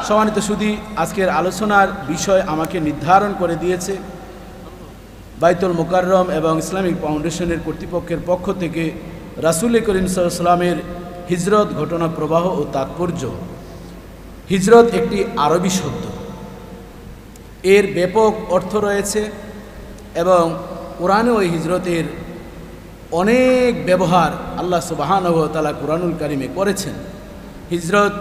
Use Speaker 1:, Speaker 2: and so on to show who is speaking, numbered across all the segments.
Speaker 1: সম্মানিত সুধী, আজকের আলোচনার বিষয় আমাকে নির্ধারণ করে দিয়েছে বাইতুল মুকাররম এবং ইসলামিক ফাউন্ডেশনের কর্তৃপক্ষের পক্ষ থেকে রাসূল করিম সাল্লাল্লাহু আলাইহি ওয়াসাল্লামের হিজরত ঘটনা প্রবাহ ও তাৎপর্য। হিজরত একটি আরবি শব্দ, এর ব্যাপক অর্থ রয়েছে এবং কোরআনে ওই হিজরতের অনেক ব্যবহার আল্লাহ সুবহানাহু ওয়া তাআলা কুরআনুল কারীমে করেছেন। হিজরত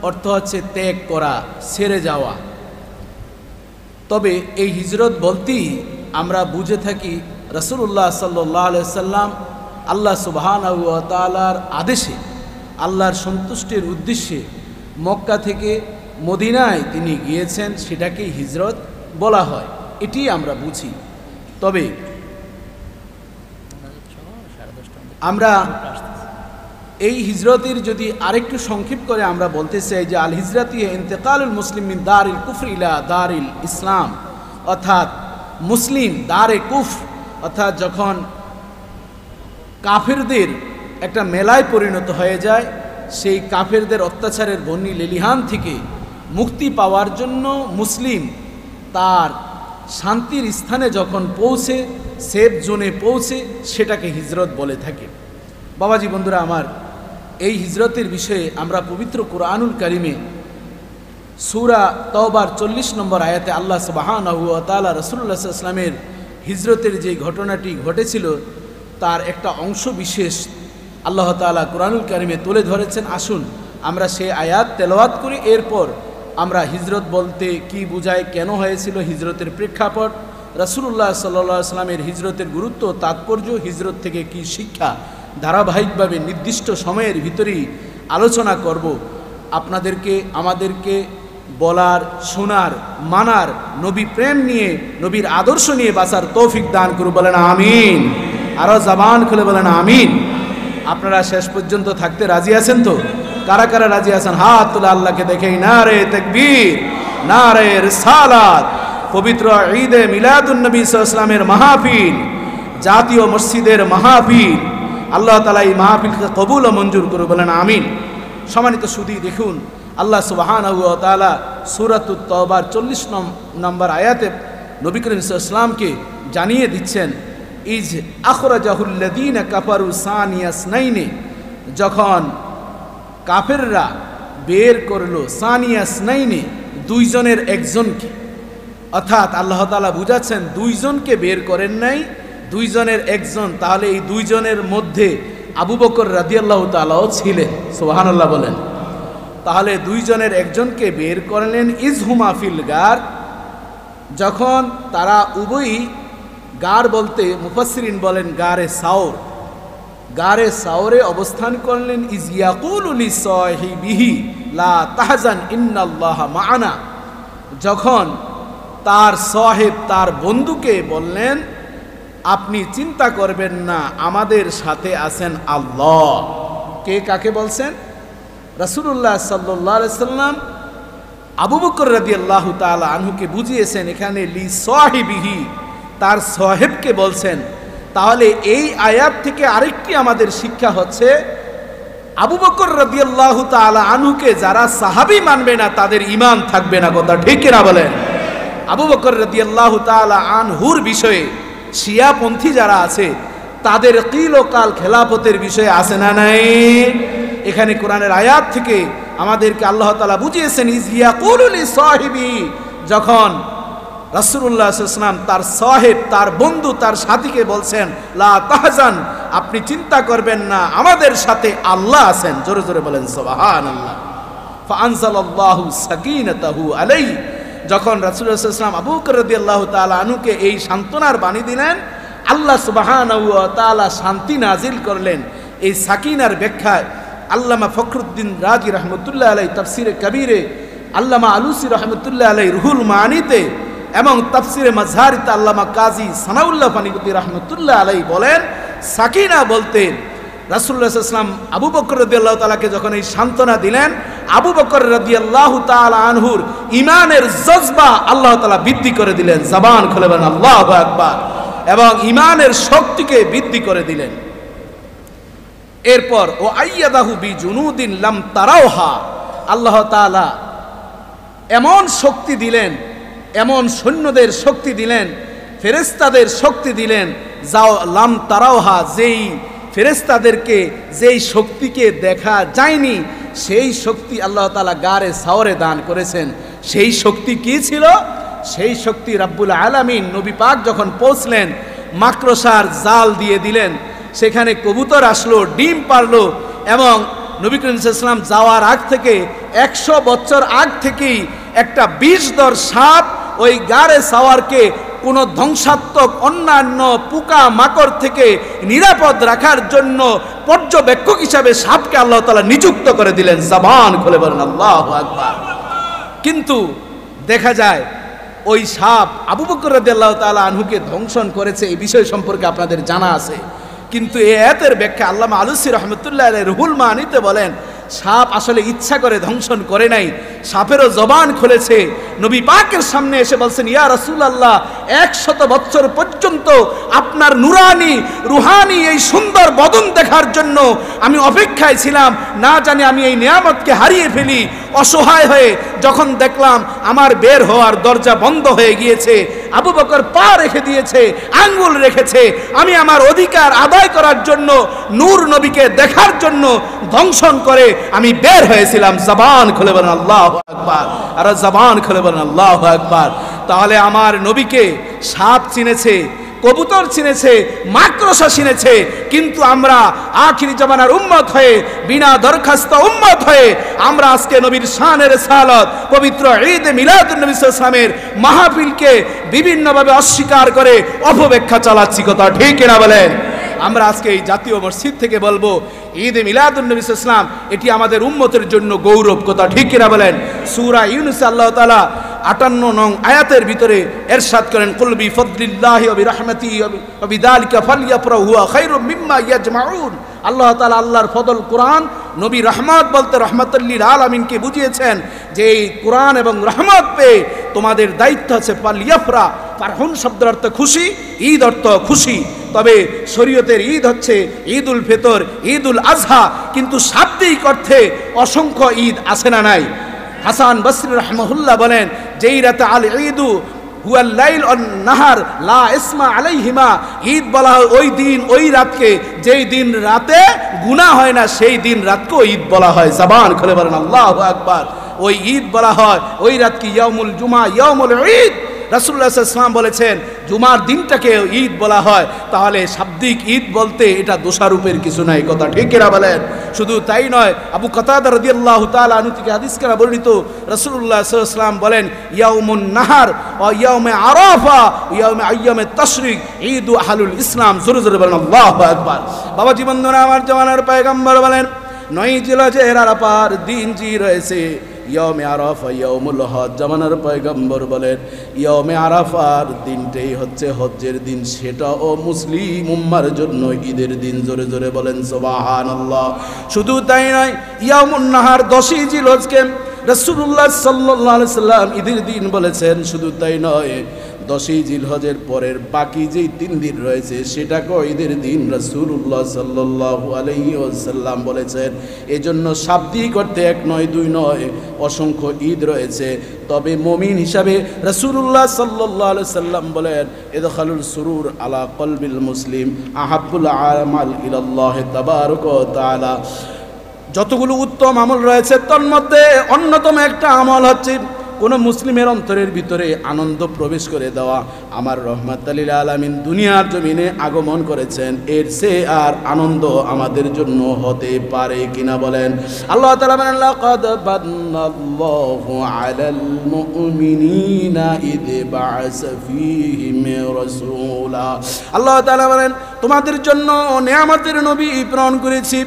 Speaker 1: অর্থ হচ্ছে ত্যাগ করা, ছেড়ে যাওয়া। তবে এই হিজরত বলতেই আমরা বুঝে থাকি রাসূলুল্লাহ সাল্লাল্লাহু আলাইহি ওয়াসাল্লাম আল্লাহ সুবহানাহু ওয়া তাআলার আদেশে, আল্লাহর সন্তুষ্টির উদ্দেশ্যে মক্কা থেকে মদিনায় তিনি গিয়েছেন, সেটাকেই হিজরত বলা হয়, এটি আমরা বুঝি। তবে আমরা এই হিজরতের যদি আরেকটু সংক্ষেপ করে আমরা বলতে চাই যে আল হিজরতি ইন্তেকালুল মুসলিম মিন দারিল কুফর ইলা দারিল ইসলাম, অর্থাৎ মুসলিম দারে কুফর, অর্থাৎ যখন কাফেরদের একটা মেলায় পরিণত হয়ে যায়, সেই কাফেরদের অত্যাচারের বন্যী লেলিহান থেকে মুক্তি পাওয়ার জন্য মুসলিম তার শান্তির স্থানে যখন পৌঁছে, সেফ জোনে পৌঁছে, সেটাকে হিজরত বলে থাকে। বাবাজি বন্ধুরা আমার, এই হিজরতের বিষয়ে আমরা পবিত্র কুরআনুল কারীমে সূরা তাওবার 40 নম্বর আয়াতে আল্লাহ সুবহানাহু ওয়া তাআলা রাসূলুল্লাহ সাল্লাল্লাহু আলাইহি ওয়াসাল্লামের হিজরতের যে ঘটনাটি ঘটেছিল তার একটা অংশ বিশেষ আল্লাহ তাআলা কুরআনুল কারীমে তুলে ধরেছেন। আসুন আমরা সেই আয়াত তেলাওয়াত করি, এরপর আমরা হিজরত বলতে কি বোঝায়, কেন হয়েছিল, হিজরতের প্রেক্ষাপট, রাসূলুল্লাহ সাল্লাল্লাহু আলাইহি ওয়াসাল্লামের হিজরতের গুরুত্ব, তাৎপর্য, হিজরত থেকে কি শিক্ষা, ধারাবাহিকভাবে নির্দিষ্ট সময়ের ভিতরেই আলোচনা করব। আপনাদেরকে, আমাদেরকে বলার, শোনার, মানার, নবী প্রেম নিয়ে, নবীর আদর্শ নিয়ে বাঁচার তৌফিক দান করুন, বলেন আমিন। আরও জবান খুলে বলেন আমিন। আপনারা শেষ পর্যন্ত থাকতে রাজি আছেন তো? কারা কারা রাজি আছেন হাত তুলে আল্লাহকে দেখেই। নারে তাকবীর, নারে রিসালাত। পবিত্র ঈদে মিলাদুন নবী সাল্লাল্লাহু আলাইহি ওয়াসাল্লামের মাহফিল, জাতীয় মসজিদের মাহফিল, আল্লাহ তাআলা এই মাহফিলকে কবুল ও মঞ্জুর করে, বলেন আমিন। সম্মানিত সুধী, দেখুন আল্লাহ সুবহানাহু ওয়া তাআলা সূরাতুত তাওবার 40 নম্বর আয়াতে নবী করিম সাল্লাল্লাহু আলাইহি ওয়াসাল্লামকে জানিয়ে দিচ্ছেন, ইজ আখরাজাহুল্লাযীনা কাফারু সানিয়া ইসনাইনি, যখন কাফেররা বের করলো সানিয়া ইসনাইনি, দুইজনের একজনকে, অর্থাৎ আল্লাহ তাআলা বুঝাচ্ছেন দুইজনকে বের করেন নাই, দুইজনের একজন। তাহলে এই দুইজনের মধ্যে আবু বকর রাদিয়াল্লাহু তাআলাও ছিলেন, সুবহানাল্লাহ বলেন। তাহলে দুইজনের একজনকে বের করলেন, ইজহুমা ফিল গার, যখন তারা উভয়ই, গার বলতে মুফাসসিরিন বলেন গারে সাওর, গারে সাওরে অবস্থান করলেন। ইজ ইয়াকুলু লিসাহিবিহি লা তাহজান ইন্নাল্লাহা মা'ানা, যখন তার সাহেব, তার বন্ধুকে বললেন আপনি চিন্তা করবেন না, আমাদের সাথে আছেন আল্লাহ। কে কাকে বলছেন? রাসূলুল্লাহ সাল্লাল্লাহু আলাইহি ওয়াসাল্লাম আবু বকর রাদিয়াল্লাহু তাআলা আনহুকে বুঝিয়েছেন, এখানে লি সাহিবিহি, তার সাহেবকে বলছেন। তাহলে এই আয়াত থেকে আরেকটি আমাদের শিক্ষা হচ্ছে, আবু বকর রাদিয়াল্লাহু তাআলা আনহুকে যারা সাহাবী মানবে না তাদের ঈমান থাকবে না, কথা ঠিক কিনা বলেন? আবু বকর রাদিয়াল্লাহু তাআলা আনহুর বিষয়ে শিয়াপন্থী যারা আছে তাদের কিল ও কাল খেলাফতের বিষয়ে আছে না নাই? এখানে কোরআনের আয়াত থেকে আমাদেরকে আল্লাহ তাআলা বুঝিয়েছেন, ইজ ইয়াকুলু লিসাহিবি, যখন রাসূলুল্লাহ সাল্লাল্লাহু আলাইহি ওয়াসাল্লাম তার সাহেব, তার বন্ধু, তার সাথীকে বলছেন লা তাহজান, আপনি চিন্তা করবেন না, আমাদের সাথে আল্লাহ আছেন। জোরে জোরে বলেন সুবহানাল্লাহ। ফাআনজালাল্লাহু সাকিনাতাহু আলাইহি, যখন রাসূলুল্লাহ সাল্লাল্লাহু আলাইহি ওয়াসাল্লাম আবু বকর রাদিয়াল্লাহু তাআলা আনহুকে এই সান্ত্বনার বাণী দিলেন, আল্লাহ সুবহানাহু ওয়া তাআলা শান্তি নাজিল করলেন। এই সাকিনার ব্যাখ্যায় আল্লামা ফখরুদ্দিন রাজি রহমতুল্লাহ আলাইহি তাফসিরে কবিরে, আল্লামা আলুসি রহমতুল্লাহ আলাইহি রুহুল মানিতে এবং তাফসিরে মাজহারিতে আল্লামা কাজী সানাউল্লাহ ফানিকুতি রহমতুল্লাহ আলাইহি বলেন, সাকিনা বলতে রাসূলুল্লাহ সাল্লাল্লাহু আলাইহি ওয়াসাল্লাম আবু বকর রাদিয়াল্লাহু তাআলাকে যখন এই সান্ত্বনা দিলেন, আবু বকর রাদিয়াল্লাহু তাআলা আনহুর ঈমানের জজবা আল্লাহ তাআলা বৃদ্ধি করে দিলেন। জবান খুলে বলেন আল্লাহু আকবার। এবং ঈমানের শক্তিকে বৃদ্ধি করে দিলেন। এরপর ও আইয়াদাহু বিজুনুদিন লাম তারাওহা, আল্লাহ তাআলা এমন শক্তি দিলেন, এমন সৈন্যদের শক্তি দিলেন, ফেরেশতাদের শক্তি দিলেন, যাও লাম তারাওহা, যেই ফেরেশতাদেরকে যেই শক্তিকে দেখা যায়নি সেই শক্তি আল্লাহ তাআলা গারে সাওরে দান করেছেন। সেই শক্তি কি ছিল? সেই শক্তি রাব্বুল আলামিন নবী পাক যখন পৌঁছলেন মাকড়সার জাল দিয়ে দিলেন, সেখানে কবুতর আসলো, ডিম পারলো, এবং নবী করিম সাল্লাল্লাহু আলাইহি ওয়াসাল্লাম যাওয়ার আগ থেকে 100 বছর আগ থেকেই একটা বিষধর সাপ ওই গারে সাওয়ারকে কোনো ধ্বংসাত্মক অন্যান্য পোকা মাকড় থেকে নিরাপদ রাখার জন্য পর্যবেক্ষক হিসাবে সাপকে আল্লাহ তাআলা নিযুক্ত করে দিলেন। জবান খুলে বলেন আল্লাহু আকবার। কিন্তু দেখা যায় ওই সাপ আবু বকর রাদিয়াল্লাহু তাআলা আনহুকে ধ্বংসন করেছে, এই বিষয় সম্পর্কে আপনাদের জানা আছে। কিন্তু এই আয়াতের ব্যাখ্যা আল্লামা আলুসি রহমতুল্লাহ আলাইহি রুহুল মানিতে বলেন, সাপ আসলে ইচ্ছা করে ধ্বংসন করে নাই, সাপেরও জবান খুলেছে। নবী পাকের সামনে এসে বলছেন, ইয়া রাসূলুল্লাহ, 100 বছর পর্যন্ত আপনার নুরানি রুহানি এই সুন্দর বদন দেখার জন্য আমি অপেক্ষায় ছিলাম, না জানি আমি এই নিয়ামতকে হারিয়ে ফেলি। অসহায় হয়ে যখন দেখলাম আমার বের হওয়ার দরজা বন্ধ হয়ে গিয়েছে, আবু বকর পা রেখে দিয়েছে, আঙ্গুল রেখেছে, আমি আমার অধিকার আদায় করার জন্য নূর নবীকে দেখার জন্য ধ্বংসন করে আমি বের হয়েছিলাম। জবান খুলে বলেন আল্লাহু আকবার, আর জবান খুলে বলেন আল্লাহু আকবার। তাহলে আমার নবীকে সাপ চিনেছে, কবুতর চিনেছে, মাকড়সা চিনেছে, কিন্তু আমরা আখিরি জামানার উম্মত হয়ে, বিনা দরখাস্ত উম্মত হয়ে আমরা আজকে নবীর শানের রিসালাত পবিত্র ঈদ মিলাদুন নবী সাল্লাল্লাহু আলাইহি ওয়াসাল্লামের মাহফিলকে বিভিন্নভাবে অস্বীকার করে অপব্যাখ্যা চালাচ্ছি। কথা ঠিক কিনা বলেন? আমরা আজকে এই জাতীয় মসজিদ থেকে বলবো, ঈদ মিলাদুন নবী সাল্লাল্লাহু আলাইহি ওয়াসাল্লাম এটি আমাদের উম্মতের জন্য গৌরব। কথা ঠিক কিনা বলেন? সূরা ইউনূসে আল্লাহ তাআলা 58 নং আয়াতের ভিতরে এরশাদ করেন, কুল বি ফাদলিল্লাহি ওয়া বিরহমাতিহি ওয়া বিযালিকা ফালইফরাহু হুয়া খায়রুম মিম্মা ইয়াজমাউন। আল্লাহ তাআলা আল্লাহর ফদল কোরআন, নবী রহমত বলতে রহমাতুল লিল আলামিনকে বুঝিয়েছেন যে এই কোরআন এবং রহমত পেয়ে তোমাদের দায়িত্ব আছে ফালইফরা। ফারহুন শব্দের অর্থ খুশি, ঈদ অর্থ খুশি। তবে শরীয়তের ঈদ হচ্ছে ঈদুল ফিতর, ঈদুল আজহা, কিন্তু শাব্দিক অর্থে অসংখ্য ঈদ আছে না নাই? হাসান বসরি রাহমাহুল্লাহ বলেন, যেই রাতে আল ঈদু হুয়াল লাইল ওয়ান নাহার লা ইসমা আলাইহিমা, ঈদ বলা হয় ওই দিন ওই রাতকে যেই দিন রাতে গুনাহ হয় না, সেই দিন রাতকেও ঈদ বলা হয়। জবান খুলে বলেন আল্লাহু আকবার। ওই ঈদ বলা হয় ওই রাতকে ইয়াউমুল জুমা, ইয়াউমুল ঈদ। রাসূলুল্লাহ সাল্লাল্লাহু আলাইহি ওয়াসাল্লাম বলেছেন জুমার দিনটাকে ঈদ বলা হয়, তাহলে শাব্দিক ঈদ বলতে এটা দোষারূপের কিছু নাই। কথা ঠিক কিনা বলেন? শুধু তাই নয়, আবু কাতাদা রাদিয়াল্লাহু তাআলা আনহু থেকে হাদিস করা বর্ণিত, রাসূলুল্লাহ সাল্লাল্লাহু আলাইহি ওয়াসাল্লাম বলেন, ইয়াউমুন নাহার ওয়া ইয়াউমে আরাফা ইয়াউমে আইয়ামে তাশরিক ঈদু আহলুল ইসলাম। জোরে জোরে বলেন আল্লাহু আকবার। বাবা জীবনরা আমার জামানার পয়গম্বর বলেন, 9 জিলহজের আরাফার দিন জি রয়েছে ইয়াউমে আরাফা ইয়াউমুল হজ। জামানার পয়গম্বর বলেন ইয়াউমে আরাফার দিনটাই হচ্ছে হজ্জের দিন, সেটাও মুসলিম উম্মার জন্য ঈদের দিন। জোরে জোরে বলেন সুবহানাল্লাহ। শুধু তাই নয়, ইয়াউমুন নাহার 10ই জিলহজকে রাসূলুল্লাহ সাল্লাল্লাহু আলাইহি সাল্লাম ঈদের দিন বলেছেন। শুধু তাই নয়, 10ই জিলহজের পরের বাকি যেই 3 দিন রয়েছে সেটাকেও ঈদের দিন রাসূলুল্লাহ সাল্লাল্লাহু আলাইহি ওয়াসাল্লাম বলেছেন। এজন্য শাব্দিক অর্থে 1 নয় 2 নয়, অসংখ্য ঈদ রয়েছে। তবে মুমিন হিসাবে রাসূলুল্লাহ সাল্লাল্লাহু আলাইহি সাল্লাম বলেন, ইদখালুল সুরুর আলা কলবিল মুসলিম আহাব্বুল আমাল ইলাল্লাহ তাবারাকা ওয়া তাআলা। যতগুলো উত্তম আমল রয়েছে তার মধ্যে অন্যতম একটা আমল হচ্ছে কোন মুসলিমের অন্তরের ভিতরে আনন্দ প্রবেশ করে দেওয়া। আমার রহমাতুল লিল আলামিন দুনিয়ার জমিনে আগমন করেছেন, এর চেয়ে আর আনন্দ আমাদের জন্য হতে পারে কিনা বলেন? আল্লাহ তাআলা বলেন, লাকাদ বান্নাল্লাহু আলাল মুমিনিনা ইদ বা'আসা ফীহিম রাসূলা। আল্লাহ তাআলা বলেন, তোমাদের জন্য নিয়ামতের নবী প্রেরণ করেছি,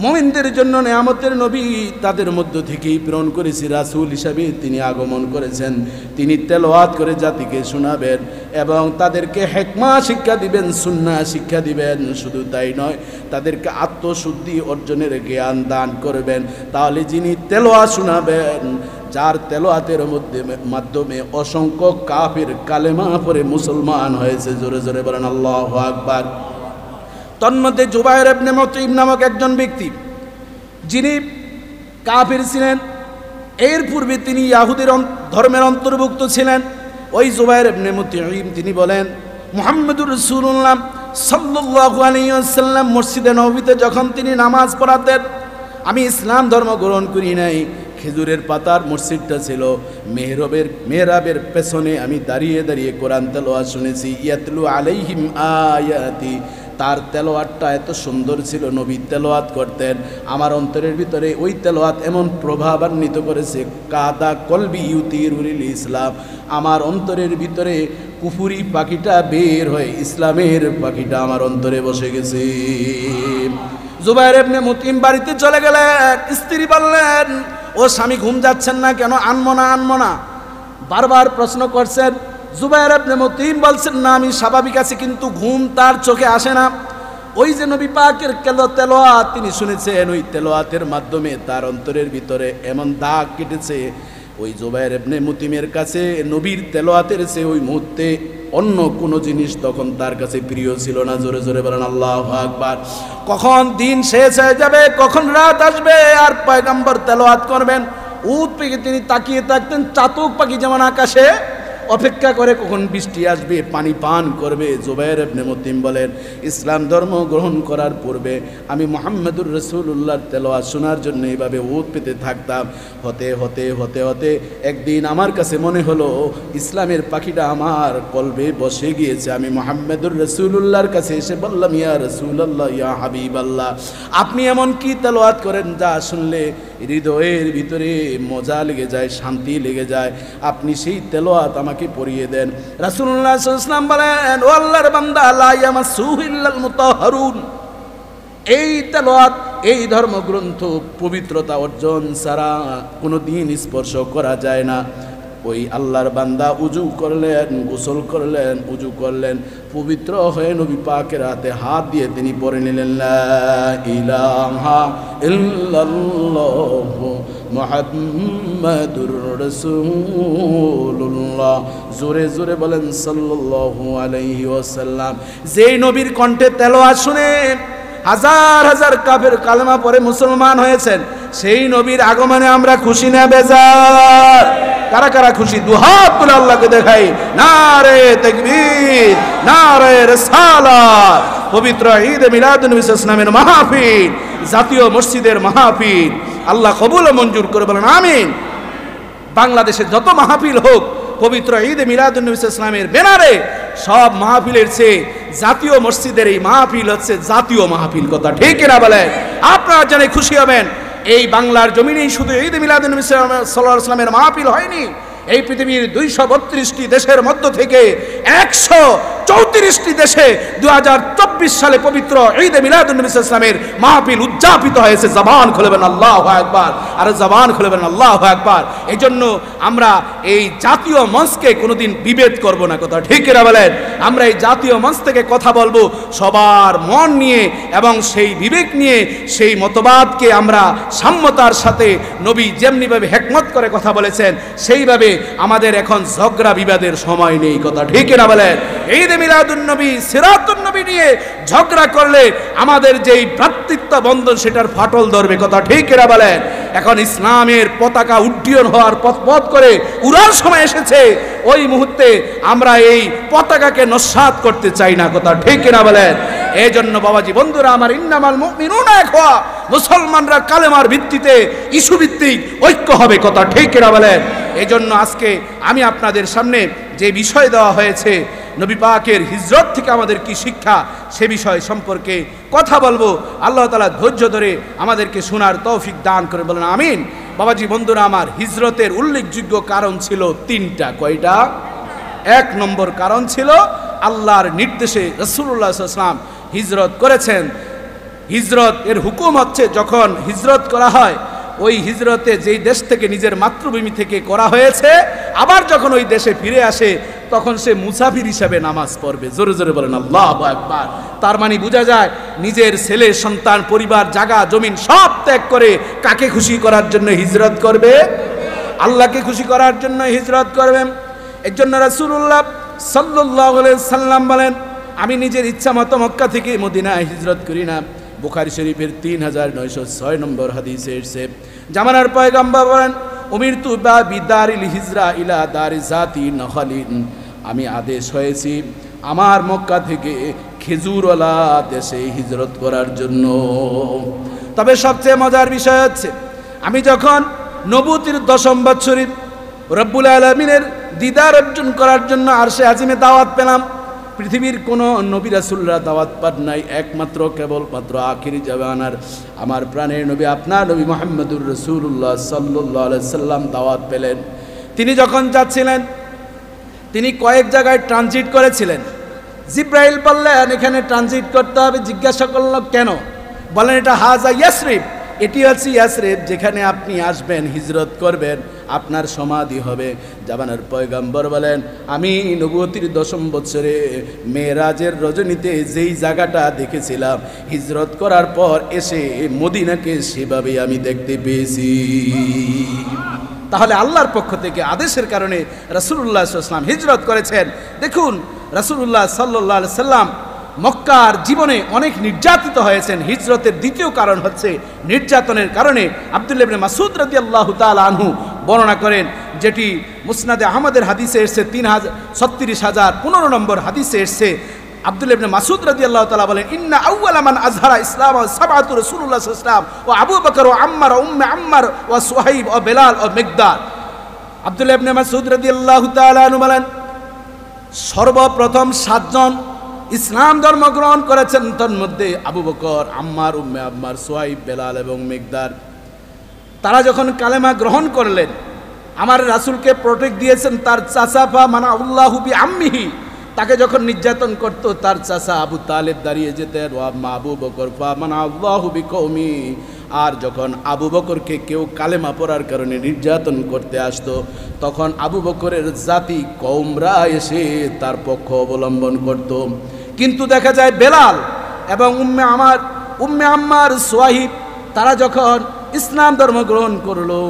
Speaker 1: মুমিনদের জন্য নিয়ামতের নবী তাদের মধ্য থেকেই প্রেরণ করেছি। রাসূল হিসাবে তিনি আগমন করেছেন, তিনি তেলাওয়াত করে জাতিকে শোনাবেন এবং তাদেরকে হিকমা শিক্ষা দিবেন, সুন্নাহ শিক্ষা দিবেন। শুধু তাই নয়, তাদেরকে আত্মশুদ্ধি অর্জনের জ্ঞান দান করবেন। তাহলে যিনি তেলাওয়াত শোনাবেন, যার তেলাওয়াতের মাধ্যমে অসংখ্য কাফির কালেমা পড়ে মুসলমান হয়েছে। জোরে জোরে বলেন আল্লাহু আকবার। তন্মধ্যে জুবাইর ইবনে মুতঈম নামক একজন ব্যক্তি, যিনি কাফির ছিলেন, এর পূর্বে তিনি ইয়াহুদের ধর্মের অন্তর্ভুক্ত ছিলেন। ওই জুবায়ের ইবনে মুতঈম তিনি বলেন, মুহাম্মদুর রাসূলুল্লাহ সাল্লাল্লাহু আলাইহি ওয়াসাল্লাম মসজিদে নববীতে যখন তিনি নামাজ পড়াতেন, আমি ইসলাম ধর্ম গ্রহণ করি নাই, খেজুরের পাতার মসজিদটা ছিল, মেহরাবের পেছনে আমি দাঁড়িয়ে দাঁড়িয়ে কোরআন তেলাওয়াত শুনেছি। ইয়াতলু আলাইহিম আয়াতি, তার তেলাওয়াতটা এত সুন্দর ছিল, নবী তেলাওয়াত করতেন, আমার অন্তরের ভিতরে ওই তেলাওয়াত এমন প্রভাবান্বিত করেছে, কাদা কলবি ইউতিরুল ইসলাম, আমার অন্তরের ভিতরে কুফুরি পাখিটা বের হয়ে ইসলামের পাখিটা আমার অন্তরে বসে গেছে। জুবায়ের ইবনে মুতঈম বাড়িতে চলে গেলেন। স্ত্রী বললেন, ও স্বামী ঘুম যাচ্ছেন না কেন, আনমো না, বারবার প্রশ্ন করছেন। জুবায়ের ইবনে মুতঈম বলছেন, না আমি স্বাভাবিক আছি, কিন্তু ঘুম তার চোখে আসে না। ওই যে নবী পাকের তেলাওয়াত তিনি শুনেছেন, ওই তেলাওয়াতের মাধ্যমে তার অন্তরের ভিতরে এমন দাগ কেটেছে। ওই জুবায়ের ইবনে মুতঈমের কাছে নবীর তেলাওয়াতের চেয়ে ওই মুহূর্তে অন্য কোনো জিনিস তখন তার কাছে প্রিয় ছিল না। জোরে জোরে বলেন আল্লাহু আকবার। কখন দিন শেষ হয়ে যাবে, কখন রাত আসবে আর পয়গম্বর তেলাওয়াত করবেন, উট পেকে তিনি তাকিয়ে থাকতেন। চাতক পাখি যেমন আকাশে অপেক্ষা করে কখন বৃষ্টি আসবে, পানি পান করবে। জুবায়ের ইবনে মুতঈম বলেন, ইসলাম ধর্ম গ্রহণ করার পূর্বে আমি মুহাম্মদুর রাসূলুল্লাহর তেলাওয়াত শোনার জন্য এইভাবে উট পেতে থাকতাম। হতে হতে হতে হতে একদিন আমার কাছে মনে হলো ইসলামের পাখিটা আমার কলবে বসে গিয়েছে। আমি মুহাম্মদুর রাসূলুল্লাহর কাছে এসে বললাম, ইয়া রাসূলুল্লাহ, ইয়া হাবিবাল্লাহ, আপনি এমন কি তেলাওয়াত করেন যা শুনলে হৃদয়ের ভিতরে মজা লেগে যায়, শান্তি লেগে যায়, আপনি সেই তেলাওয়াত আমাকে পড়িয়ে দেন। রাসূলুল্লাহ সাল্লাল্লাহু আলাইহি ওয়াসাল্লাম বলেন, ও আল্লাহর বান্দা, লা ইয়ামাসসুহু ইল্লাল মুতাহহারুন, এই তেলাওয়াত, এই ধর্মগ্রন্থ পবিত্রতা অর্জন ছাড়া কোনোদিন স্পর্শ করা যায় না। ওই আল্লাহর বান্দা উজু করলেন, গোসল করলেন, উজু করলেন, পবিত্র হয়ে নবী পাকের হাতে হাত দিয়ে তিনি পড়ে নিলেন, লা ইলাহা ইল্লাল্লাহ মুহাম্মাদুর রাসূলুল্লাহ। জোরে জোরে বলেন সাল্লাল্লাহু আলাইহি ওয়াসাল্লাম। যেই নবীর কণ্ঠে তেলাওয়াত শুনে হাজার হাজার কাফের কালেমা পড়ে মুসলমান হয়েছেন, সেই নবীর আগমনে আমরা খুশি না বেজার? কারা কারা খুশি? দুহাত তুলে আল্লাহকে দেখাই, নারে তাকবীর, নারে রিসালাত। পবিত্র ঈদ মিলাদুন নবী সাল্লাল্লাহু আলাইহি ওয়াসাল্লামের মাহফিল, জাতীয় মসজিদের মাহফিল আল্লাহ কবুল ও মঞ্জুর করে বলেন আমিন। বাংলাদেশে যত মাহফিল হোক, পবিত্র ঈদ মিলাদুন নবী সাল্লাল্লাহু আলাইহি ওয়াসাল্লামের ব্যানারে সব মাহফিলের চেয়ে জাতীয় মসজিদের এই মাহফিল হচ্ছে জাতীয় মাহফিল। কথা ঠিক কিনা বলেন? আপনারা জেনে খুশি হবেন, এই বাংলার জমিনেই শুধু ঈদ মিলাদুন নবী সাল্লাল্লাহু আলাইহি ওয়াসাল্লামের মাহফিল হয়নি, এই পৃথিবীর 232টি দেশের মধ্য থেকে 134টি দেশে 2024 সালে পবিত্র ঈদ মিলাদুন নবী সাল্লাল্লাহু আলাইহি ওয়াসাল্লামের মাহফিল উদযাপিত হয়েছে। জবান খুলে বলেন আল্লাহু আকবার, আর জবান খুলে বলেন আল্লাহু আকবার। এই জন্য আমরা এই জাতীয় মঞ্চকে কোনোদিন বিভেদ করব না। কথা ঠিক কিনা বলেন? আমরা এই জাতীয় মঞ্চ থেকে কথা বলবো সবার মন নিয়ে এবং সেই বিবেক নিয়ে, সেই মতবাদকে আমরা সাম্যতার সাথে নবী যেমনিভাবে হিকমত করে কথা বলেছেন সেইভাবে আমাদের এখন ঝগড়া বিবাদের সময় নেই। কথা ঠিক কিনা বলেন? ঈদ মিলাদুন নবী, সিরাতুন নবী নিয়ে ঝগড়া করলে আমাদের যেই ভ্রাতৃত্ব বন্ধন সেটার ফাটল ধরবে। কথা ঠিক কিনা বলেন? এখন ইসলামের পতাকা উড্ডীয়ন হওয়ার পথ করে উড়ার সময় এসেছে, ওই মুহূর্তে আমরা এই পতাকাকে নস্যাৎ করতে চাই না। কথা ঠিক কিনা বলেন? এই জন্য বাবাজি বন্ধুরা আমার, ইন্নামাল মুমিনুনা ইখওয়া, মুসলমানরা কালেমার ভিত্তিতে ইস্যু ভিত্তিক ঐক্য হবে। কথা ঠিক কিনা বলেন? এই জন্য আজকে আমি আপনাদের সামনে যে বিষয় দেওয়া হয়েছে, নবী পাকের হিজরত থেকে আমাদের কি শিক্ষা, সে বিষয় সম্পর্কে কথা বলবো। আল্লাহ তাআলা ধৈর্য ধরে আমাদেরকে শোনার তৌফিক দান করে বলেন আমিন। বাবাজি বন্ধুরা আমার, হিজরতের উল্লেখযোগ্য কারণ ছিল 3টা। কয়টা? 1 নম্বর কারণ ছিল আল্লাহর নির্দেশে রাসূলুল্লাহ সাল্লাল্লাহু আলাইহি ওয়াসাল্লাম হিজরত করেছেন। হিজরত এর হুকুম হচ্ছে, যখন হিজরত করা হয়, ওই হিজরতে যেই দেশ থেকে নিজের মাতৃভূমি থেকে করা হয়েছে, আবার যখন ওই দেশে ফিরে আসে তখন সে মুসাফির হিসাবে নামাজ পড়বে। জোরে জোরে বলেন আল্লাহু আকবার। তার মানে বোঝা যায় নিজের ছেলে সন্তান পরিবার জায়গা জমিন সব ত্যাগ করে কাকে খুশি করার জন্য হিজরত করবে? আল্লাহকে খুশি করার জন্য হিজরত করবেন। এর জন্য রাসূলুল্লাহ সাল্লাল্লাহু আলাইহি সাল্লাম বলেন, আমি নিজের ইচ্ছা মতো মক্কা থেকে মদিনায় হিজরত করি না। বুখারী শরীফের 3906 নম্বর হাদিসে এসেছে, জামানার পয়গম্বর বলেন, উমিরতু বা বিদারিল হিজরা ইলা দারি জাতি নখলিন, আমি আদেশ হয়েছি আমার মক্কা থেকে খেজুরওয়ালা দেশে হিজরত করার জন্য। তবে সবচেয়ে মজার বিষয় হচ্ছে, আমি যখন নবুতির 10ম বৎসরে রব্বুল আলামিনের দিদার অর্জন করার জন্য আরশে আজিমে দাওয়াত পেলাম, পৃথিবীর কোনো নবী রাসূলরা দাওয়াত পান নাই, একমাত্র কেবলমাত্র আখিরি জামানার আমার প্রাণের নবী আপনার নবী মুহাম্মদুর রাসূলুল্লাহ সাল্লাল্লাহু আলাইহি সাল্লাম দাওয়াত পেলেন। তিনি যখন যাচ্ছিলেন তিনি কয়েক জায়গায় ট্রানজিট করেছিলেন। জিব্রাইল বললেন এখানে ট্রানজিট করতে হবে। জিজ্ঞাসা করল কেন? বলেন এটা হাজা ইয়াসরিব, এটি হচ্ছে ইয়াসরিব, যেখানে আপনি আসবেন হিজরত করবেন আপনার সমাধি হবে। জামানার পয়গম্বর বলেন আমি নবুয়তির 10ম বৎসরে মেরাজের রজনীতে যেই জায়গাটা দেখেছিলাম, হিজরত করার পর এসে মদিনাকে সেভাবেই আমি দেখতে পেয়েছি। তাহলে আল্লাহর পক্ষ থেকে আদেশের কারণে রাসূলুল্লাহ সাল্লাল্লাহু আলাইহি ওয়াসাল্লাম হিজরত করেছেন। দেখুন রাসূলুল্লাহ সাল্লাল্লাহু আলাইহি সাল্লাম মক্কার জীবনে অনেক নির্যাতিত হয়েছেন। হিজরতের দ্বিতীয় কারণ হচ্ছে নির্যাতনের কারণে। আব্দুল্লাহ ইবনে মাসউদ রাদিয়াল্লাহু তাআলা আনহু বর্ণনা করেন, যেটি মুসনাদে আহমদের হাদিসে এসেছে 36,015 নম্বর হাদিসে এসেছে। আব্দুল্লাহ ইবনে মাসউদ রাদিয়াল্লাহু তাআলা বলেন ইন্না আউওয়ালা মান আযহারা ইসলাম সাবআতু রাসূলুল্লাহ সাল্লাল্লাহু আলাইহি ওয়াসাল্লাম ওয়া আবু বকর ওয়া আম্মার ওয়া উম্মে আম্মার ওয়া সুহাইব ওয়া বেলাল ওয়া মিকদাদ। আব্দুল্লাহ ইবনে মাসউদ রাদিয়াল্লাহু তাআলা আনহু বলেন সর্বপ্রথম 7 জন ইসলাম ধর্ম গ্রহণ করেছেন, তার মধ্যে আবু বকর, আম্মার, উম্মে আম্মার, সুহাইব, বেলাল এবং মিকদাদ। তারা যখন কালেমা গ্রহণ করলেন, আমার রাসূলকে প্রোটেক্ট দিয়েছেন তার চাচাফা মানা আল্লাহু বি আম্মিহি, তাকে যখন নির্যাতন করত তার চাচা আবু তালেব দাঁড়িয়ে যেতেন, ওয়া আম্মা আবু বকর ফা মানা আল্লাহু বি কওমি। আর যখন আবু বকরকে কেউ কালেমা পড়ার কারণে নির্যাতন করতে আসতো, তখন আবু বকরের জাতি কওমরা এসে তার পক্ষ অবলম্বন করত। কিন্তু দেখা যায় বেলাল এবং উম্মে আম্মার, সুহাইব, তারা যখন ইসলাম ধর্ম গ্রহণ করলো,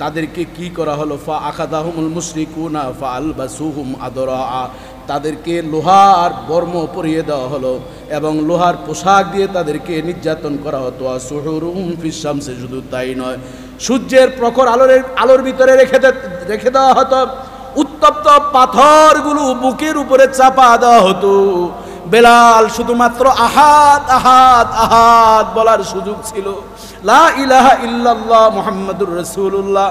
Speaker 1: তাদেরকে কি করা হলো? ফা আখাদাহুমুল মুশরিকুনা ফা আলবাসুহুম আদরা, তাদেরকে লোহার বর্ম পরিয়ে দেওয়া হলো এবং লোহার পোশাক দিয়ে তাদেরকে নির্যাতন করা হতো। সুহুরুহুম ফিশ শামসি, শুধু তাই নয়, সূর্যের প্রখর আলোর ভিতরে রেখে দেওয়া হতো। উত্তপ্ত পাথরগুলো বুকের উপরে চাপা দেওয়া হতো। বেলাল শুধুমাত্র আহাদ আহাদ আহাদ বলার সুযোগ ছিল, লা ইলাহা ইল্লাল্লাহ মুহাম্মাদুর রাসূলুল্লাহ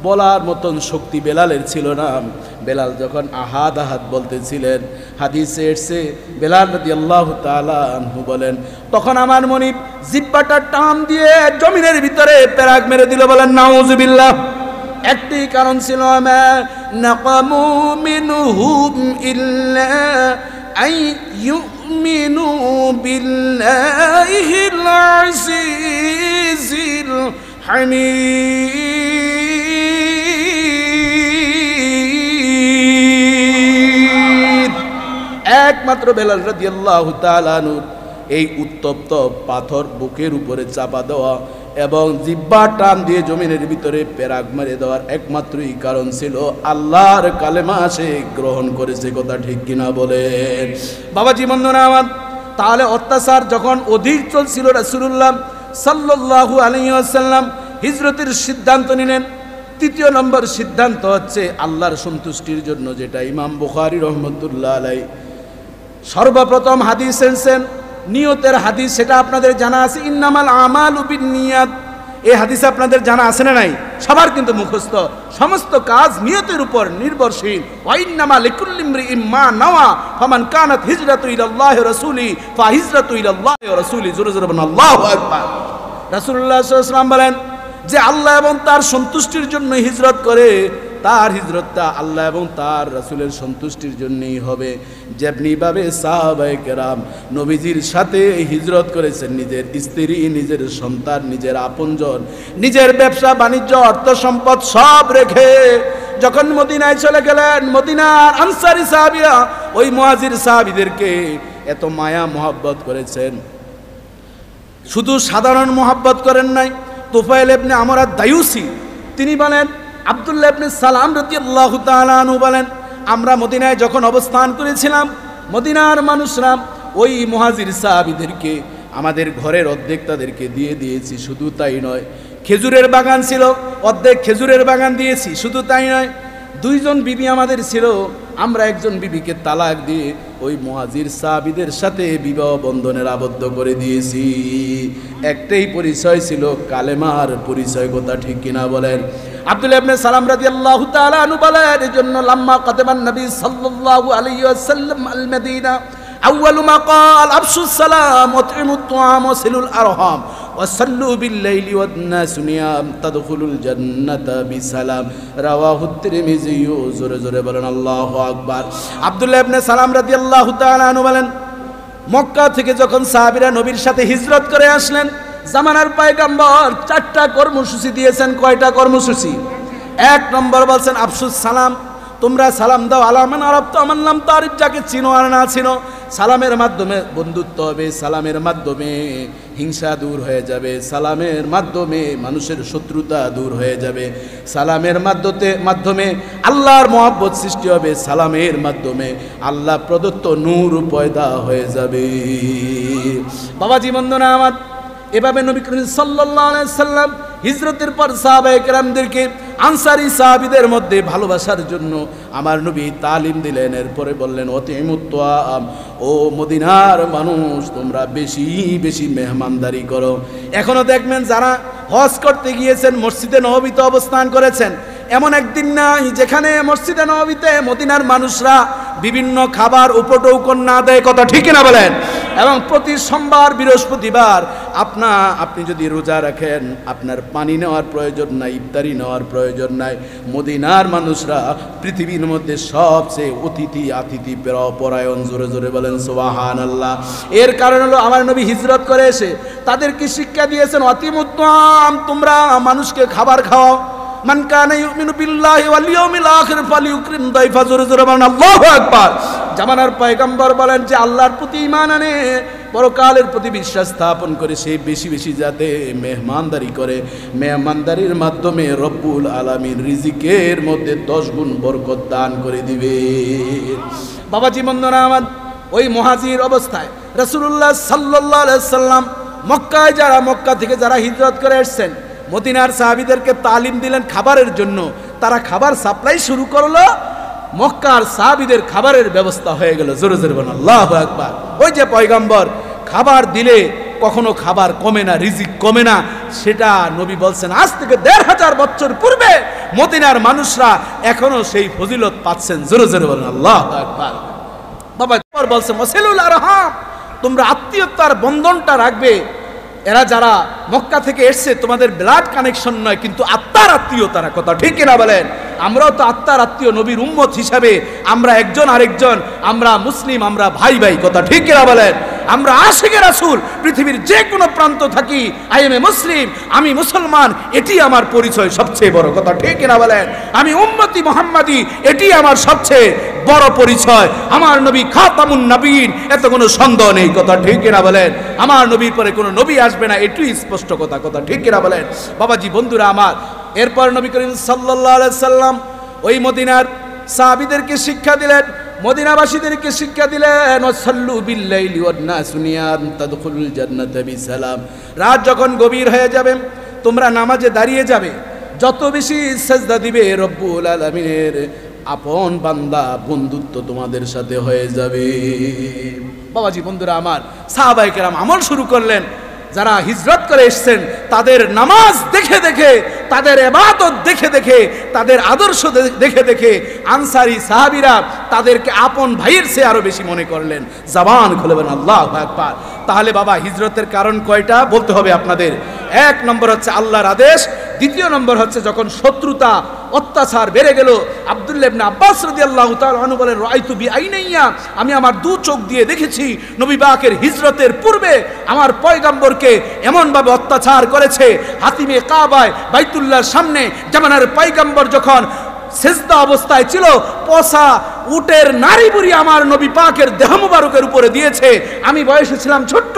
Speaker 1: বলার মতন শক্তি বেলালের ছিল না। বেলাল যখন আহাদ আহাদ বলতেছিলেন, হাদিসে এসেছে বেলাল রাদিয়াল্লাহু তাআলা আনহু বলেন তখন আমার মনিব জিহ্বাটা টান দিয়ে জমিনের ভিতরে পেরাক মেরে দিল। বলেন নাউযুবিল্লাহ। একটি কারণ ছিল, মা নাকামু মিনহুম ইল্লা আই ইউমিনু বিল্লাহিল আজিজিল হামিদ। একমাত্র বেলাল রাদিয়াল্লাহু তাআলা আনহু এই উত্তপ্ত পাথর বুকের উপরে চাপা দেওয়া এবং জিহ্বা টান দিয়ে জমিনের ভিতরে পেরাক মেরে দেওয়ার একমাত্রই কারণ ছিল আল্লাহর কালেমা সে গ্রহণ করেছে। কথা ঠিক কিনা বলেন বাবাজি বন্ধুরা আমার? তাহলে অত্যাচার যখন অধিক চলছিল, রাসূলুল্লাহ সাল্লাল্লাহু আলাইহি ওয়াসাল্লাম হিজরতের সিদ্ধান্ত নিলেন। তৃতীয় নম্বর সিদ্ধান্ত হচ্ছে আল্লাহর সন্তুষ্টির জন্য, যেটা ইমাম বুখারী রাহমাতুল্লাহ আলাইহি সর্বপ্রথম হাদিস এনেছেন, নিয়তের হাদিস। সেটা আপনাদের জানা আছে, ইন্নামাল আমালু বিন্নিয়াত। এই হাদিস আপনাদের জানা আছে না নাই? সবার কিন্তু মুখস্থ। সমস্ত কাজ নিয়তের উপর নির্ভরশীল। ওয়া ইন্নামা লিকুল্লি ইমরিইম মা নাওয়া ফামান কানাত হিজরাতু ইলাল্লাহি ওয়া রাসূলি ফাহিজরাতু ইলাল্লাহি ওয়া রাসূলি। জোরে জোরে বলেন আল্লাহু আকবার। রাসূলুল্লাহ সাল্লাল্লাহু আলাইহি ওয়াসাল্লাম বলেন যে আল্লাহ এবং তার সন্তুষ্টির জন্য হিজরত করে, তার হিজরতটা আল্লাহ এবং তার রাসূলের সন্তুষ্টির জন্যই হবে। যেমনিভাবে সাহাবায়ে কেরাম নবীজির সাথে হিজরত করেছেন, নিজের স্ত্রী, নিজের সন্তান, নিজের আপনজন, নিজের ব্যবসা বাণিজ্য, অর্থ সম্পদ সব রেখে যখন মদিনায় চলে গেলেন, মদিনার আনসারী সাহাবীরা ওই মুহাজির সাহাবীদেরকে এত মায়া মোহাব্বত করেছেন। শুধু সাধারণ মোহাব্বত করেন নাই। তুফাইল ইবনে আমর আদ-দায়ুসি তিনি বলেন, আব্দুল্লাহ ইবনে সালাম রাদিয়াল্লাহু তাআলা আনহু বলেন, আমরা মদিনায় যখন অবস্থান করেছিলাম, মদিনার মানুষরা ওই মুহাজির সাহাবীদেরকে আমাদের ঘরের অর্ধেক তাদেরকে দিয়ে দিয়েছি। শুধু তাই নয়, খেজুরের বাগান ছিল, অর্ধেক খেজুরের বাগান দিয়েছি। শুধু তাই নয়, 2 জন বিবি আমাদের ছিল, আমরা একজন বিবিকে তালাক দিয়ে ওই মুহাজির সাহাবীদের সাথে বিবাহ বন্ধনের আবদ্ধ করে দিয়েছি। একটাই পরিচয় ছিল, কালেমার পরিচয়। কথা ঠিক কিনা বলেন? আব্দুল্লাহ ইবনে সালাম রাদিয়াল্লাহু তাআলা আনহু বলেন, এজন্য লাম্মা কাতাবান নবী সাল্লাল্লাহু আলাইহি ওয়াসাল্লাম আল মদিনা আউয়ালু মা ক্বাল আফশুস সালাম ওয়াতইমুত তুআম ওয়াসিলুল আরহাম ওয়াসাল্লু বিল লাইলি ওয়ান নাসু নিয়াম তাদখুলুল জান্নাতা বিসালাম। রাওয়াহু তিরমিজি। জোরে জোরে বলেন আল্লাহু আকবার। আব্দুল্লাহ ইবনে সালাম রাদিয়াল্লাহু তাআলা আনহু বলেন, মক্কা থেকে যখন সাহাবীরা নবীর সাথে হিজরত করে আসলেন, জামানার পয়গম্বর 4টা কর্মসূচি দিয়েছেন। কয়টা কর্মসূচি? 1 নম্বর বলছেন আফশুস সালাম, তোমরা সালাম দাও। আলামান আরব তো আমার নাম তারিফ, যাকে চিনো আর না চিনো। সালামের মাধ্যমে বন্ধুত্ব হবে, সালামের মাধ্যমে হিংসা দূর হয়ে যাবে, সালামের মাধ্যমে মানুষের শত্রুতা দূর হয়ে যাবে, সালামের মাধ্যমে আল্লাহর মহব্বত সৃষ্টি হবে, সালামের মাধ্যমে আল্লাহ প্রদত্ত নূর পয়দা হয়ে যাবে। বাবাজি বন্ধুরা আমার, এভাবে নবী করিম সাল্লাল্লাহু আলাইহি সাল্লাম হিজরতের পর সাহাবায়ে কেরামদেরকে আনসারী সাহাবীদের মধ্যে ভালোবাসার জন্য আমার নবী তালিম দিলেন। এরপরে বললেন, ওয়াতিমুত তুআম, ও মদিনার মানুষ, তোমরা বেশি বেশি মেহমানদারি করো। এখনো দেখবেন যারা হজ করতে গিয়েছেন, মসজিদে নববীতে অবস্থান করেছেন, এমন একদিন নাই যেখানে মসজিদে নববীতে মদিনার মানুষরা বিভিন্ন খাবার উপটৌকন না দেয়। কথা ঠিক না বলেন? এবং প্রতি সোমবার বৃহস্পতিবার আপনি যদি রোজা রাখেন, আপনার পানি নেওয়ার প্রয়োজন নাই, ইফতারি নেওয়ার প্রয়োজন নাই। মদিনার মানুষরা পৃথিবীর মধ্যে সবচেয়ে আতিথি পরায়ণ। জোরে জোরে বলেন সুবহানাল্লাহ। এর কারণ হলো আমার নবী হিজরত করে এসে তাদেরকে শিক্ষা দিয়েছেন, ওয়াতিমুত তুআম, তোমরা মানুষকে খাবার খাওয়াও। মান কানা ইউমিনু বিল্লাহি ওয়াল ইয়াউমিল আখির ফালিউকরিম দাইফা। জোরে জোরে বলেন আল্লাহু আকবার। জামানার পয়গম্বর বলেন যে আল্লাহর প্রতি ঈমান আনে, পরকালের প্রতি বিশ্বাস স্থাপন করে সে বেশি বেশি যাতে মেহমানদারি করে, মেহমানদারির মাধ্যমে রব্বুল আলামিন রিজিকের মধ্যে 10 গুণ বরকত দান করে দিবে। বাবাজি বন্ধুরা আমার, ওই মুহাজির অবস্থায় রাসূলুল্লাহ সাল্লাল্লাহু আলাইহি সাল্লাম মক্কা থেকে যারা হিজরত করে এসেছেন, মদিনার সাহাবীদেরকে তালিম দিলেন খাবারের জন্য। তারা খাবার সাপ্লাই শুরু করলো, মক্কার সাহাবীদের খাবারের ব্যবস্থা হয়ে গেল। জোরে জোরে বলেন আল্লাহু আকবার। ওই যে পয়গম্বর খাবার দিলে কখনো খাবার কমে না, রিজিক কমে না, সেটা নবী বলছেন আজ থেকে 1500 বছর পূর্বে মদিনার মানুষরা এখনো সেই ফজিলত পাচ্ছেন। জোরে জোরে বলেন আল্লাহু আকবার। বাবা বলছেন ওয়াসিলুল আরহাম, তোমরা আত্মীয়তার বন্ধনটা রাখবে। এরা যারা মক্কা থেকে এসছে, তোমাদের ব্লাড কানেকশন নয়, কিন্তু আত্মার আত্মীয় তারা। কথা ঠিক কিনা বলেন? আমরাও তো আত্মার আত্মীয়, নবীর উম্মত হিসাবে আমরা একজন আরেকজন, আমরা মুসলিম, আমরা ভাই ভাই। কথা ঠিক কিনা বলেন? আমরা আশিকে রাসূল, পৃথিবীর যে কোনো প্রান্ত থাকি, আই এম এ মুসলিম, আমি মুসলমান, এটি আমার পরিচয় সবচেয়ে বড়। কথা ঠিক কিনা বলেন? আমি উম্মতি মুহাম্মাদি, এটি আমার সবচেয়ে বড় পরিচয়। আমার নবী খাতামুন নবীন, এত কোনো সন্দেহ নেই। কথা ঠিক কিনা বলেন? আমার নবীর পরে কোনো নবী আসবে না, এটাই স্পষ্ট কথা। কথা ঠিক কিনা বলেন? বাবাজি বন্ধুরা আমার, এরপর নবী করিম সাল্লাল্লাহু আলাইহি সাল্লাম ওই মদিনার সাহাবীদেরকে শিক্ষা দিলেন, মদিনাবাসীদেরকে শিক্ষা দিলেন, ওয়াসাল্লু বিল লাইলি ওয়ান নাসু নিয়াম তাদখুলুল জান্নাতা বিসালাম। রাত যখন গভীর হয়ে যাবে, তোমরা নামাজে দাঁড়িয়ে যাবে, যত বেশি সিজদা দিবে রব্বুল আলামিনের আপন বান্দা, বন্ধুত্ব তোমাদের সাথে হয়ে যাবে। বাবাজি বন্ধুরা আমার, সাহাবায়ে কেরাম আমল শুরু করলেন। যারা হিজরত করে এসেছেন তাদের নামাজ দেখে দেখে, তাদের ইবাদত দেখে দেখে, তাদের আদর্শ দেখে দেখে আনসারী সাহাবীরা তাদেরকে আপন ভাইয়ের চেয়ে আরো বেশি মনে করলেন। জবান খুলে বলেন আল্লাহু আকবার। তাহলে বাবা হিজরতের কারণ কয়টা বলতে হবে আপনাদের? 1 নম্বর হচ্ছে আল্লাহর আদেশ, 2 নম্বর হচ্ছে যখন শত্রুতা অত্যাচার বেড়ে গেল। আব্দুল্লাহ ইবনে আব্বাস রাদিয়াল্লাহু তাআলা আনহু বলেন, রাআইতু বিআইনাইয়া, আমি আমার 2 চোখ দিয়ে দেখেছি নবী পাকের হিজরতের পূর্বে আমার পয়গম্বরকে এমন ভাবে অত্যাচার করেছে। হাতিমে কাবায় বাইতুল্লাহর সামনে জামানার পয়গম্বর যখন সেজদা অবস্থায় ছিল, পচা উটের নাড়ি বুড়ি আমার নবী পাকের দেহ মুবারকের উপরে দিয়েছে। আমি বয়সে ছিলাম ছোট্ট,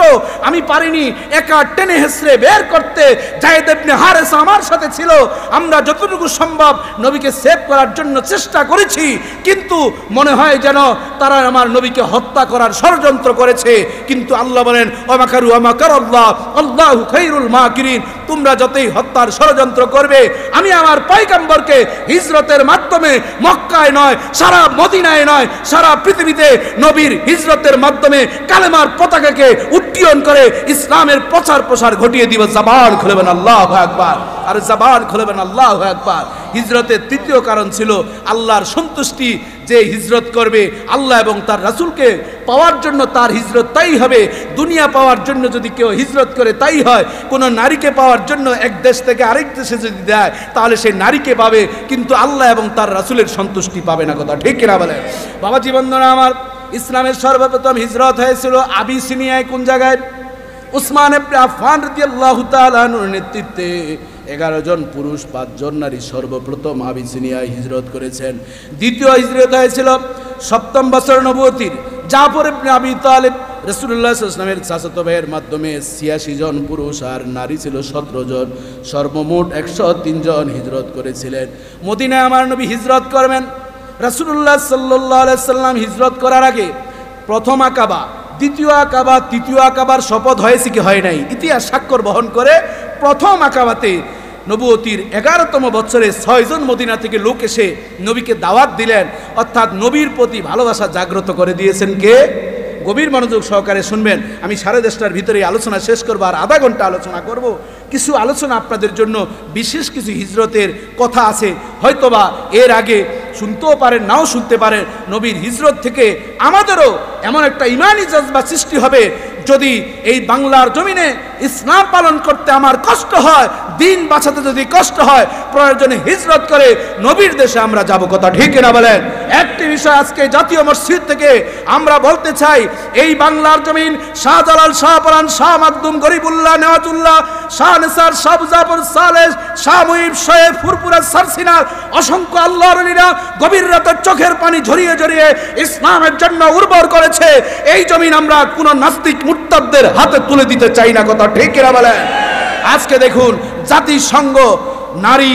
Speaker 1: আমি পারিনি একা টেনে হেসড়ে বের করতে। যায়েদ ইবনে হারেসা আমার সাথে ছিল, আমরা যতটুকু সম্ভব নবীকে সেভ করার জন্য চেষ্টা করেছি, কিন্তু মনে হয় যেন তারা আমার নবীকে হত্যা করার ষড়যন্ত্র করেছে। কিন্তু আল্লাহ বলেন ওয়া মাকারু ওয়া মাকারাল্লাহ আল্লাহু খায়রুল মাকিরিন, তোমরা যতই হত্যার ষড়যন্ত্র করবে, আমি আমার পয়গম্বরকে হিজরতের মাধ্যমে মক্কায় নয়, সারা মদিনায় নয়, সারা পৃথিবীতে নবীর হিজরতের মাধ্যমে কালেমার পতাকাকে উড্ডীয়ন করে ইসলামের প্রচার প্রসার ঘটিয়ে দিব। জবান খুলবেন আল্লাহু আকবার, আর জবান খুলবেন আল্লাহু আকবার। হিজরতের তৃতীয় কারণ ছিল আল্লাহর সন্তুষ্টি। যে হিজরত করবে আল্লাহ এবং তার রাসূলকে পাওয়ার জন্য তার হিজরত তাই হবে। দুনিয়া পাওয়ার জন্য যদি কেউ হিজরত করে তাই হয়। কোনো নারীকে পাওয়ার জন্য এক দেশ থেকে আরেক দেশে যদি দেয় তাহলে সেই নারীকে পাবে, কিন্তু আল্লাহ এবং তার রাসূলের সন্তুষ্টি পাবে না। কথা ঠিক কিনা বলেন? বাবাজি বন্ধুরা আমার, ইসলামের সর্বপ্রথম হিজরত হয়েছিল আবিসিনিয়ায়। কোন জায়গায়? উসমান ইবনে আফফান রাদিয়াল্লাহু তাআলা আনহুর নেতৃত্বে 11 জন পুরুষ 5 জন নারী সর্বপ্রথম আবিসিনিয়ায় হিজরত করেছেন। দ্বিতীয় হিজরত হয়েছিল 7ম বছর নবুয়তির। জাফর ইবনে আবি তালিব রাসূলুল্লাহ সাল্লাল্লাহু আলাইহি ওয়াসাল্লামের চাচাতো ভাইয়ের মাধ্যমে 86 জন পুরুষ আর নারী ছিল 17 জন, সর্বমোট 103 জন হিজরত করেছিলেন। মদিনায় আমার নবী হিজরত করবেন। রাসূলুল্লাহ সাল্লাল্লাহু আলাইহি ওয়াসাল্লাম হিজরত করার আগে প্রথম আকাবা, দ্বিতীয় আকাবা, তৃতীয় আকাবার শপথ হয়েছে কি হয় নাই? ইতিহাস স্বাক্ষর বহন করে প্রথম আকাবাতে নবুয়তির 11তম বছরে 6 জন মদিনা থেকে লোক এসে নবীকে দাওয়াত দিলেন, অর্থাৎ নবীর প্রতি ভালোবাসা জাগ্রত করে দিয়েছেন কে? গভীর মনোযোগ সহকারে শুনবেন। আমি 10:30টার ভিতরে আলোচনা শেষ করবো, আর আধা ঘন্টা আলোচনা করব। কিছু আলোচনা আপনাদের জন্য বিশেষ কিছু হিজরতের কথা আছে, হয়তোবা এর আগে শুনতেও পারেন, নাও শুনতে পারেন। নবীর হিজরত থেকে আমাদেরও এমন একটা ইমানি জজবা সৃষ্টি হবে, যদি এই বাংলার জমিনে ইসলাম পালন করতে আমার কষ্ট হয়, দিন বাঁচাতে যদি কষ্ট হয়, প্রয়োজনে হিজরত করে নবীর দেশে আমরা যাব। কথা ঠিক না বলেন? একটি বিষয় আজকে জাতীয় মসজিদ থেকে আমরা বলতে চাই, এই বাংলার জমিন শাহজালাল, শাহপরান, শাহ মাকদুম, গরিবুল্লাহ, নেওয়াজুল্লাহ, শাহ নেসার, শাহ মুজাফর, সালেহ, শাহ মুহিব, শোয়েব, ফুরফুরা, সারসিনার অসংখ্য আল্লাহর ওলিরা গভীর রাতে চোখের পানি ঝরিয়ে ঝরিয়ে ইসলামের জন্য উর্বর করেছে। এই জমিন আমরা কোন নাস্তিক মুরতাদদের হাতে তুলে দিতে চাই না। কথা ঠিক কিনা বলেন? আজকে দেখুন জাতিসংঘ নারী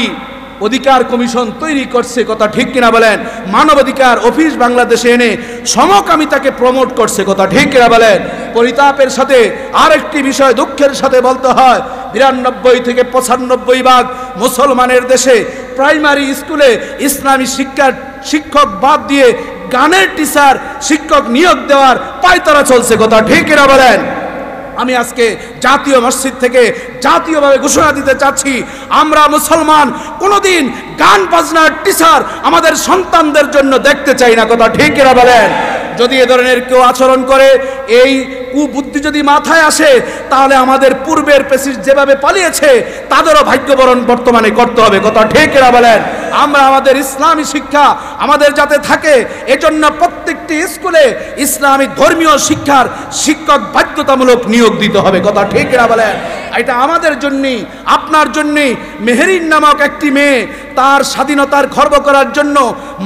Speaker 1: অধিকার কমিশন তৈরি করছে। কথা ঠিক কিনা বলেন? মানবাধিকার অফিস বাংলাদেশে এনে সমকামিতাকে প্রমোট করছে। কথা ঠিক কিনা বলেন? পরিতাপের সাথে আরেকটি বিষয় দুঃখের সাথে বলতে হয়, 92 থেকে 95 ভাগ মুসলমানের দেশে প্রাইমারি স্কুলে ইসলামী শিক্ষক বাদ দিয়ে গানের টিচার শিক্ষক নিয়োগ দেওয়ার পায়তারা চলছে। কথা ঠিক কিনা বলেন? আমি আজকে জাতীয় মসজিদ থেকে জাতীয়ভাবে ঘোষণা দিতে চাচ্ছি, আমরা মুসলমান কোনোদিন গান বাজনার টিচার আমাদের সন্তানদের জন্য দেখতে চাই না। কথা ঠিক কিনা বলেন? যদি এ ধরনের কেউ আচরণ করে, এই কুবুদ্ধি যদি মাথায় আসে, তাহলে আমাদের পূর্বের পেশিস যেভাবে পালিয়েছে তাদেরও ভাগ্যবরণ বর্তমানে করতে হবে। কথা ঠিক কিনা বলেন? আমরা আমাদের ইসলামী শিক্ষা আমাদের যাতে থাকে, এজন্য প্রত্যেকটি স্কুলে ইসলামী ধর্মীয় শিক্ষার শিক্ষক বাধ্যতামূলক নিয়োগ দিতে হবে। কথা ঠিক কিনা বলেন? এটা আমাদের জন্যই, আপনার জন্যই। মেহেরিন নামক একটি মেয়ে তার স্বাধীনতার খর্ব করার জন্য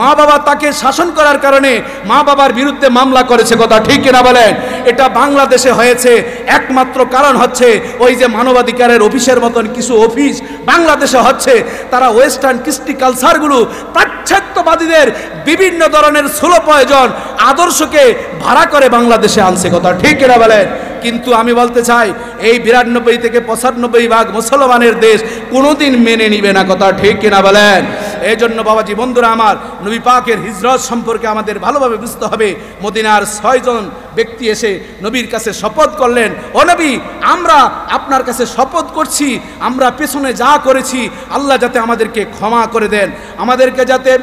Speaker 1: মা বাবা তাকে শাসন করার কারণে মা বাবার বিরুদ্ধে মামলা করেছে। কথা ঠিক কিনা বলেন? এটা বাংলাদেশে হয়েছে, একমাত্র কারণ হচ্ছে ওই যে মানবাধিকারের অফিসের মতন কিছু অফিস বাংলাদেশে হচ্ছে, তারা ওয়েস্টার্ন কৃষ্টি কালচারগুলো পাশ্চাত্যবাদীদের বিভিন্ন ধরনের সুলভ প্রয়োজন আদর্শকে ভাড়া করে বাংলাদেশে আনছে। কথা ঠিক কিনা বলেন? কিন্তু আমি বলতে চাই, এই 92 থেকে 95 ভাগ মুসলমানের দেশ কোনোদিন মেনে নিবে না। কথা ঠিক কিনা বলেন? এই জন্য বাবাজি বন্ধুরা আমার, নবী পাকের হিজরত সম্পর্কে আমাদের ভালোভাবে বুঝতে হবে। মদিনার 6 জন ব্যক্তি এসে নবীর কাছে শপথ করলেন, ও নবী, আমরা আপনার কাছে শপথ করছি, আমরা পেছনে যা করেছি আল্লাহ যাতে আমাদেরকে ক্ষমা করে দেন, আমাদেরকে যাতে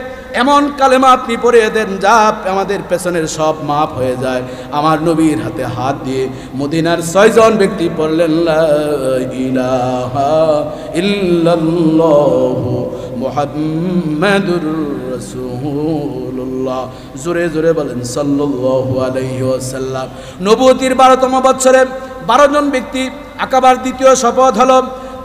Speaker 1: এমন কালেমা আপনি পড়ে দেন যা আমাদের পেছনের সব মাফ হয়ে যায়। আমার নবীর হাতে হাত দিয়ে মদিনার 6 জন ব্যক্তি পড়লেন, লা ইলাহা ইল্লাল্লাহু মুহাম্মাদুর রাসূলুল্লাহ। জোরে জোরে বলেন সাল্লাল্লাহু আলাইহি ওয়াসাল্লাম। নবুয়তির 12তম বছরে 12 জন ব্যক্তি আকাবার দ্বিতীয় শপথ হলো।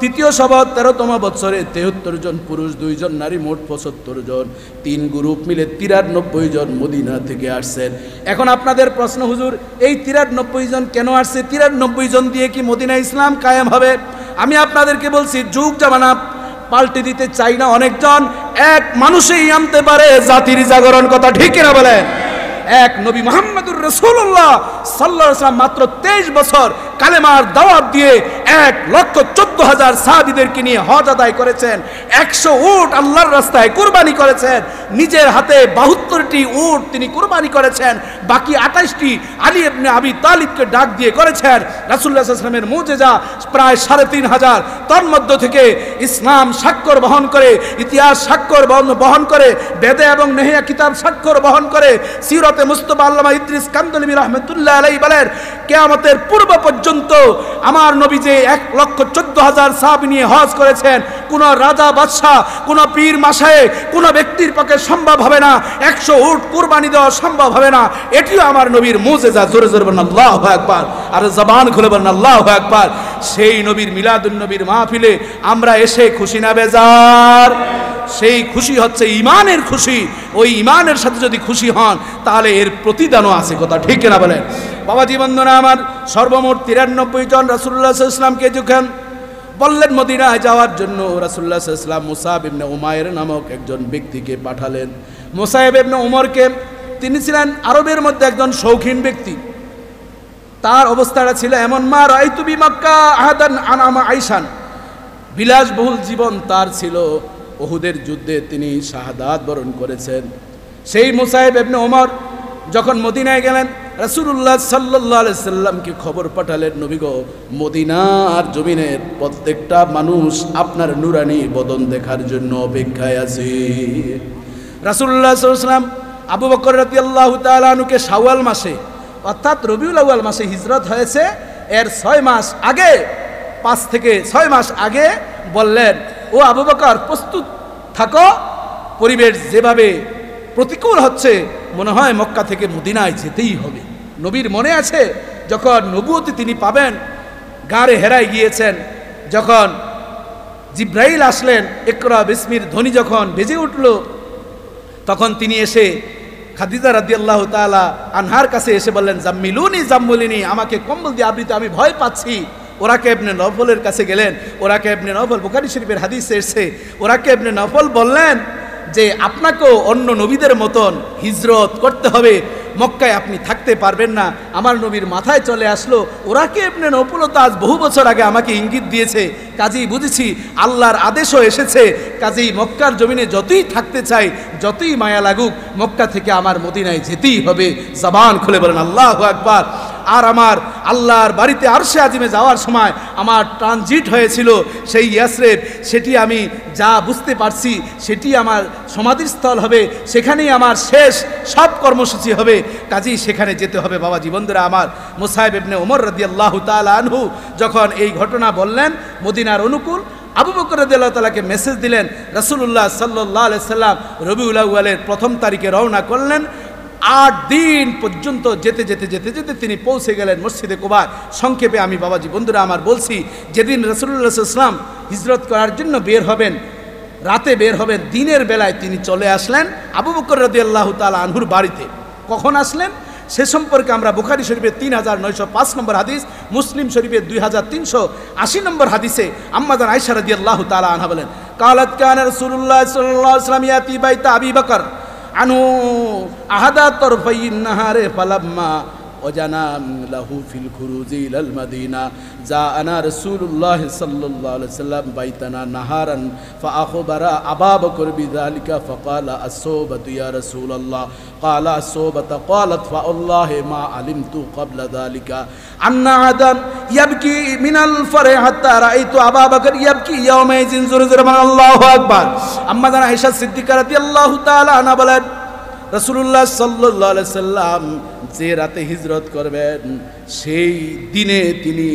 Speaker 1: তৃতীয় শপথ 13তম বছরে 73 জন পুরুষ, 2 জন নারী, মোট 75 জন। 3 গ্রুপ মিলে 93 জন মদিনা থেকে আসছেন। এখন আপনাদের প্রশ্ন, হুজুর এই 93 জন কেন আসছে? 93 জন দিয়ে কি মদিনা ইসলাম কায়েম হবে? আমি আপনাদেরকে বলছি, যুগ জামানা পাল্টে দিতে চাই না। অনেকজন এক মানুষেই আনতে পারে জাতির জাগরণ। কথা ঠিক কিনা বলেন? এক নবী মুহাম্মদুর রাসূলুল্লাহ সাল্লাল্লাহু আলাইহি ওয়াসাল্লাম মাত্র 23 বছর কালেমার দাওয়াত দিয়ে 1,14,000 সাহাবীদেরকে নিয়ে হজ আদায় করেছেন। 100 উট আল্লাহর রাস্তায় কুরবানি করেছেন। নিজের হাতে 72টি উট তিনি কুরবানি করেছেন। বাকি 28টি আলী ইবনে আবি তালিবকে ডাক দিয়ে করেছেন। রাসূলুল্লাহ সাল্লাল্লাহু আলাইহি ওয়াসাল্লামের মুজিজা প্রায় 3,500। তার মধ্য থেকে ইসলাম স্বাক্ষর বহন করে, ইতিহাস স্বাক্ষর বহন করে, বেদে এবং নেহিয়া কিতাব স্বাক্ষর বহন করে। সিরাতে মুস্তাফা আল্লামা ইদ্রিস কান্দলিবি রাহমাতুল্লাহ আলাইহি বলেন, কিয়ামতের পূর্ব পর্যন্ত আমার নবী যে 1,14,000 সাহাবী নিয়ে হজ করেছেন, কোন রাজা বাদশাহ, কোন পীর মাশায়েখ, কোন ব্যক্তির পক্ষে সম্ভব হবে না। 100 উট কুরবানি দেওয়া সম্ভব হবে না। এটিও আমার নবীর মুজিজা। জোরে জোরে বলেন আল্লাহু আকবার, আর জবান খুলে বলেন আল্লাহু আকবার। সেই নবীর মিলাদুন নবীর মাহফিলে আমরা এসে খুশি না বেজার? সেই খুশি হচ্ছে ঈমানের খুশি। ওই ঈমানের সাথে যদি খুশি হন তাহলে এর প্রতিদানও আছে। কথা ঠিক না বলেন? বাবাজি বন্ধুরা আমার, সর্বমোট 93 জন রাসূলুল্লাহ সাল্লাল্লাহু আলাইহি ওয়াসাল্লামকে যখন বললেন মদিনায় যাওয়ার জন্য, রাসূলুল্লাহ সাল্লাল্লাহু আলাইহি ওয়াসাল্লাম মুসাব ইবনে উমাইর নামক একজন ব্যক্তিকে পাঠালেন। মুসাইব ইবনে উমরকে, তিনি ছিলেন আরবের মধ্যে একজন শৌখিন ব্যক্তি। তার অবস্থাটা ছিল এমন, মা রাআইতু বি মক্কা আহাদান আনামা আইশান, বিলাসবহুল জীবন তার ছিল। উহুদের যুদ্ধে তিনি শাহাদাত বরণ করেছেন। সেই মুসাইব ইবনে উমর যখন মদিনায় গেলেন, রাসূলুল্লাহ সাল্লাল্লাহু আলাইহি সাল্লামকে খবর পাঠালেন, নবী গো, মদিনার জমিনের প্রত্যেকটা মানুষ আপনার নুরানি বদন দেখার জন্য অপেক্ষায় আছে। রাসূলুল্লাহ সাল্লাল্লাহু আলাইহি সাল্লাম আবু বকর রাদিয়াল্লাহু তাআলা আনহুকে শাওয়াল মাসে অর্থাৎ রবিউল আউয়াল মাসে হিজরত হয়েছে, এর 6 মাস আগে, 5 থেকে 6 মাস আগে বললেন, ও আবু বকর, প্রস্তুত থাকো, পরিবেশ যেভাবে প্রতিকূল হচ্ছে মনে হয় মক্কা থেকে মদিনায় যেতেই হবে। নবীর মনে আছে যখন নবুয়তি তিনি পাবেন, গাড়ে হেরায় গিয়েছেন, যখন জিব্রাইল আসলেন, ইকরা বিসমির ধ্বনি যখন বেজে উঠল, তখন তিনি এসে খাদিজা রাদিয়াল্লাহু তাআলা আনহার কাছে এসে বললেন, জাম্মিলুনি জাম্মুলিনি, আমাকে কম্বল দিয়ে আবৃত, আমি ভয় পাচ্ছি। ওরাকে ইবনে নফলের কাছে গেলেন। ওরাকে ইবনে নফল, বুখারী শরীফের হাদিসে এসেছে, ওরাকে ইবনে নফল বললেন যে আপনাকেও অন্য নবীদের মতন হিজরত করতে হবে, মক্কায় আপনি থাকতে পারবেন না। আমার নবীর মাথায় চলে আসলো, ওরাকে ইবনে নফল তো আজ বহু বছর আগে আমাকে ইঙ্গিত দিয়েছে, কাজেই বুঝেছি আল্লাহর আদেশও এসেছে, কাজেই মক্কার জমিনে যতই থাকতে চাই, যতই মায়া লাগুক, মক্কা থেকে আমার মদিনায় যেতেই হবে। জবান খুলে বলেন আল্লাহু আকবার। আর আমার আল্লাহর বাড়িতে আরশে আজিমে যাওয়ার সময় আমার ট্রানজিট হয়েছিল সেই ইয়াসরিব, সেটি আমি যা বুঝতে পারছি সেটি আমার সমাধিস্থল হবে, সেখানেই আমার শেষ সব কর্মসূচি হবে, কাজেই সেখানে যেতে হবে। বাবাজি বন্ধুরা আমার, মুসাইব ইবনে উমর রাদিয়াল্লাহু তাআলা আনহু যখন এই ঘটনা বললেন মদিনার অনুকূল, আবু বকর রাদিয়াল্লাহু তাআলাকে মেসেজ দিলেন। রাসূলুল্লাহ সাল্লাল্লাহু আলাইহি সাল্লাম রবিউল আউয়ালের 1ম তারিখে রওনা করলেন। 8 দিন পর্যন্ত যেতে যেতে যেতে যেতে তিনি পৌঁছে গেলেন মসজিদে কুবা। সংক্ষেপে আমি বাবাজি বন্ধুরা আমার বলছি, যেদিন রাসূলুল্লাহ সাল্লাল্লাহু আলাইহি ওয়াসাল্লাম হিজরত করার জন্য বের হবেন, রাতে বের হবেন, দিনের বেলায় তিনি চলে আসলেন আবু বকর রাদিয়াল্লাহু তাআলা আনহুর বাড়িতে। কখন আসলেন সে সম্পর্কে আমরা বুখারী শরীফের 3905 নম্বর হাদিস, মুসলিম শরীফের 2380 নম্বর হাদিসে আম্মা জান আয়েশা রাদিয়াল্লাহু তাআলা আনহা বলেন, কালাত কানা রাসূলুল্লাহ সাল্লাল্লাহু আলাইহি ওয়াসাল্লাম ইয়াতি বাইতা আবি বকর আনু আহাদা তরফাইন নাহারে ফালাম্মা ওজানা লাহু ফিল খুরুজি ইলাল মাদিনা জাআনা রাসূলুল্লাহ সাল্লাল্লাহু আলাইহি ওয়াসাল্লাম বাইতানা নাহারান ফাআখবারা আবু বকর বিযালিকা ফাকালা আসসাবাতু ইয়া রাসূলুল্লাহ ক্বালা আসসাবাতু ক্বালাত ফাআল্লাহি মা আলিমতু ক্বাবলা যালিকা আন্না আদান ইয়াবকি মিনাল ফারহি হাত্তা রাআইতু আবু বকর ইয়াবকি ইয়াওমাইযিন জুরজুরমান। আল্লাহু আকবার। আম্মা জান আয়েশা সিদ্দিকা রাদিয়াল্লাহু তাআলা আনহা বলেন, রাসূলুল্লাহ সাল্লাল্লাহু আলাইহি সাল্লাম যে রাতে হিজরত করবেন সেই দিনে তিনি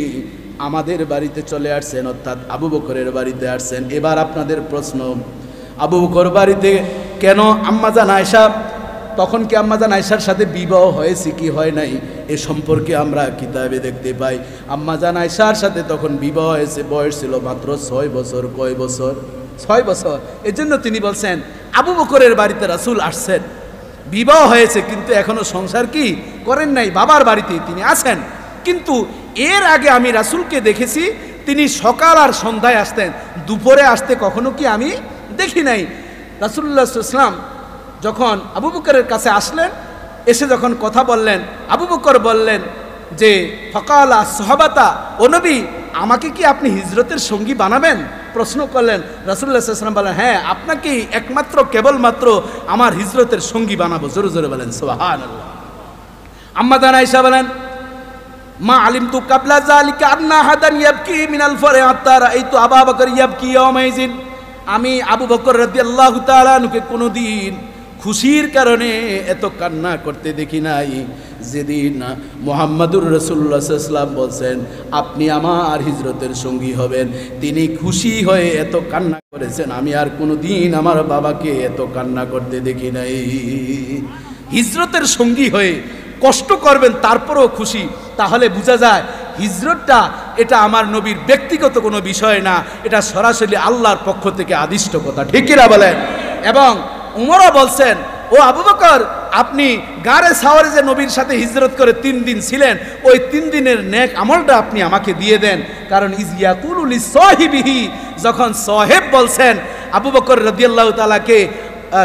Speaker 1: আমাদের বাড়িতে চলে আসছেন, অর্থাৎ আবু বকরের বাড়িতে আসছেন। এবার আপনাদের প্রশ্ন, আবু বকর বাড়িতে কেন? আম্মা জান আয়েশা, তখন কি আম্মা জান আয়েশার সাথে বিবাহ হয়েছে কি হয় নাই এ সম্পর্কে আমরা কিতাবে দেখতে পাই। আম্মা জান আয়েশার সাথে তখন বিবাহ হয়েছে, বয়স ছিল মাত্র 6 বছর। কয় বছর? 6 বছর। এজন্য তিনি বলছেন আবু বকরের বাড়িতে রাসূল আসছেন, বিবাহ হয়েছে কিন্তু এখনো সংসার কি করেন নাই, বাবার বাড়িতেই তিনি আছেন। কিন্তু এর আগে আমি রাসূলকে দেখেছি তিনি সকাল আর সন্ধ্যায় আসতেন, দুপুরে আসতে কখনো কি আমি দেখি নাই। রাসূলুল্লাহ সাল্লাল্লাহু আলাইহি ওয়াসাল্লাম যখন আবু বকরের কাছে আসলেন, এসে যখন কথা বললেন, আবু বকর বললেন, যে ফকালা সাহাবাতা, ও নবী আমাকে কি আপনি হিজরতের সঙ্গী বানাবেন? প্রশ্ন করলেন। রাসূলুল্লাহ সাল্লাল্লাহু আলাইহি ওয়াসাল্লাম বলেন, হ্যাঁ আপনাকে একমাত্র কেবলমাত্র আমার হিজরতের সঙ্গী বানাবো। জোরে জোরে বলেন সুবহানাল্লাহ। আম্মা জান আয়েশা বলেন, মা আলিমতু কাবলা যালিকা আন্না হাদান ইয়াবকি মিনাল ফরে হাত্তা রাআইতু আবু বকর ইয়াবকি ইয়াওমাইজিন। আমি আবু বকর রাদিয়াল্লাহু তাআলা আনহুকে কোনোদিন খুশির কারণে এত কান্না করতে দেখি নাই যেদিন মুহাম্মাদুর রাসূলুল্লাহ সাল্লাল্লাহু আলাইহি ওয়াসাল্লাম বলছেন আপনি আমার হিজরতের সঙ্গী হবেন, তিনি খুশি হয়ে এত কান্না করেছেন। আমি আর কোনোদিন আমার বাবাকে এত কান্না করতে দেখি নাই। হিজরতের সঙ্গী হয়ে কষ্ট করবেন তারপরেও খুশি, তাহলে বোঝা যায় হিজরতটা এটা আমার নবীর ব্যক্তিগত কোনো বিষয় না, এটা সরাসরি আল্লাহর পক্ষ থেকে আদিষ্ট কথা। ঠিক কিনা বলেন? এবং উমরও বলছেন, ও আবু বকর আপনি গারে সাওয়ারে যে নবীর সাথে হিজরত করে 3 দিন ছিলেন, ওই 3 দিনের নেক আমলটা আপনি আমাকে দিয়ে দেন। কারণ ইজিয়াকুলু লিসাহিবিহি, যখন সাহেব বলছেন আবু বকর রাদিয়াল্লাহু তাআলাকে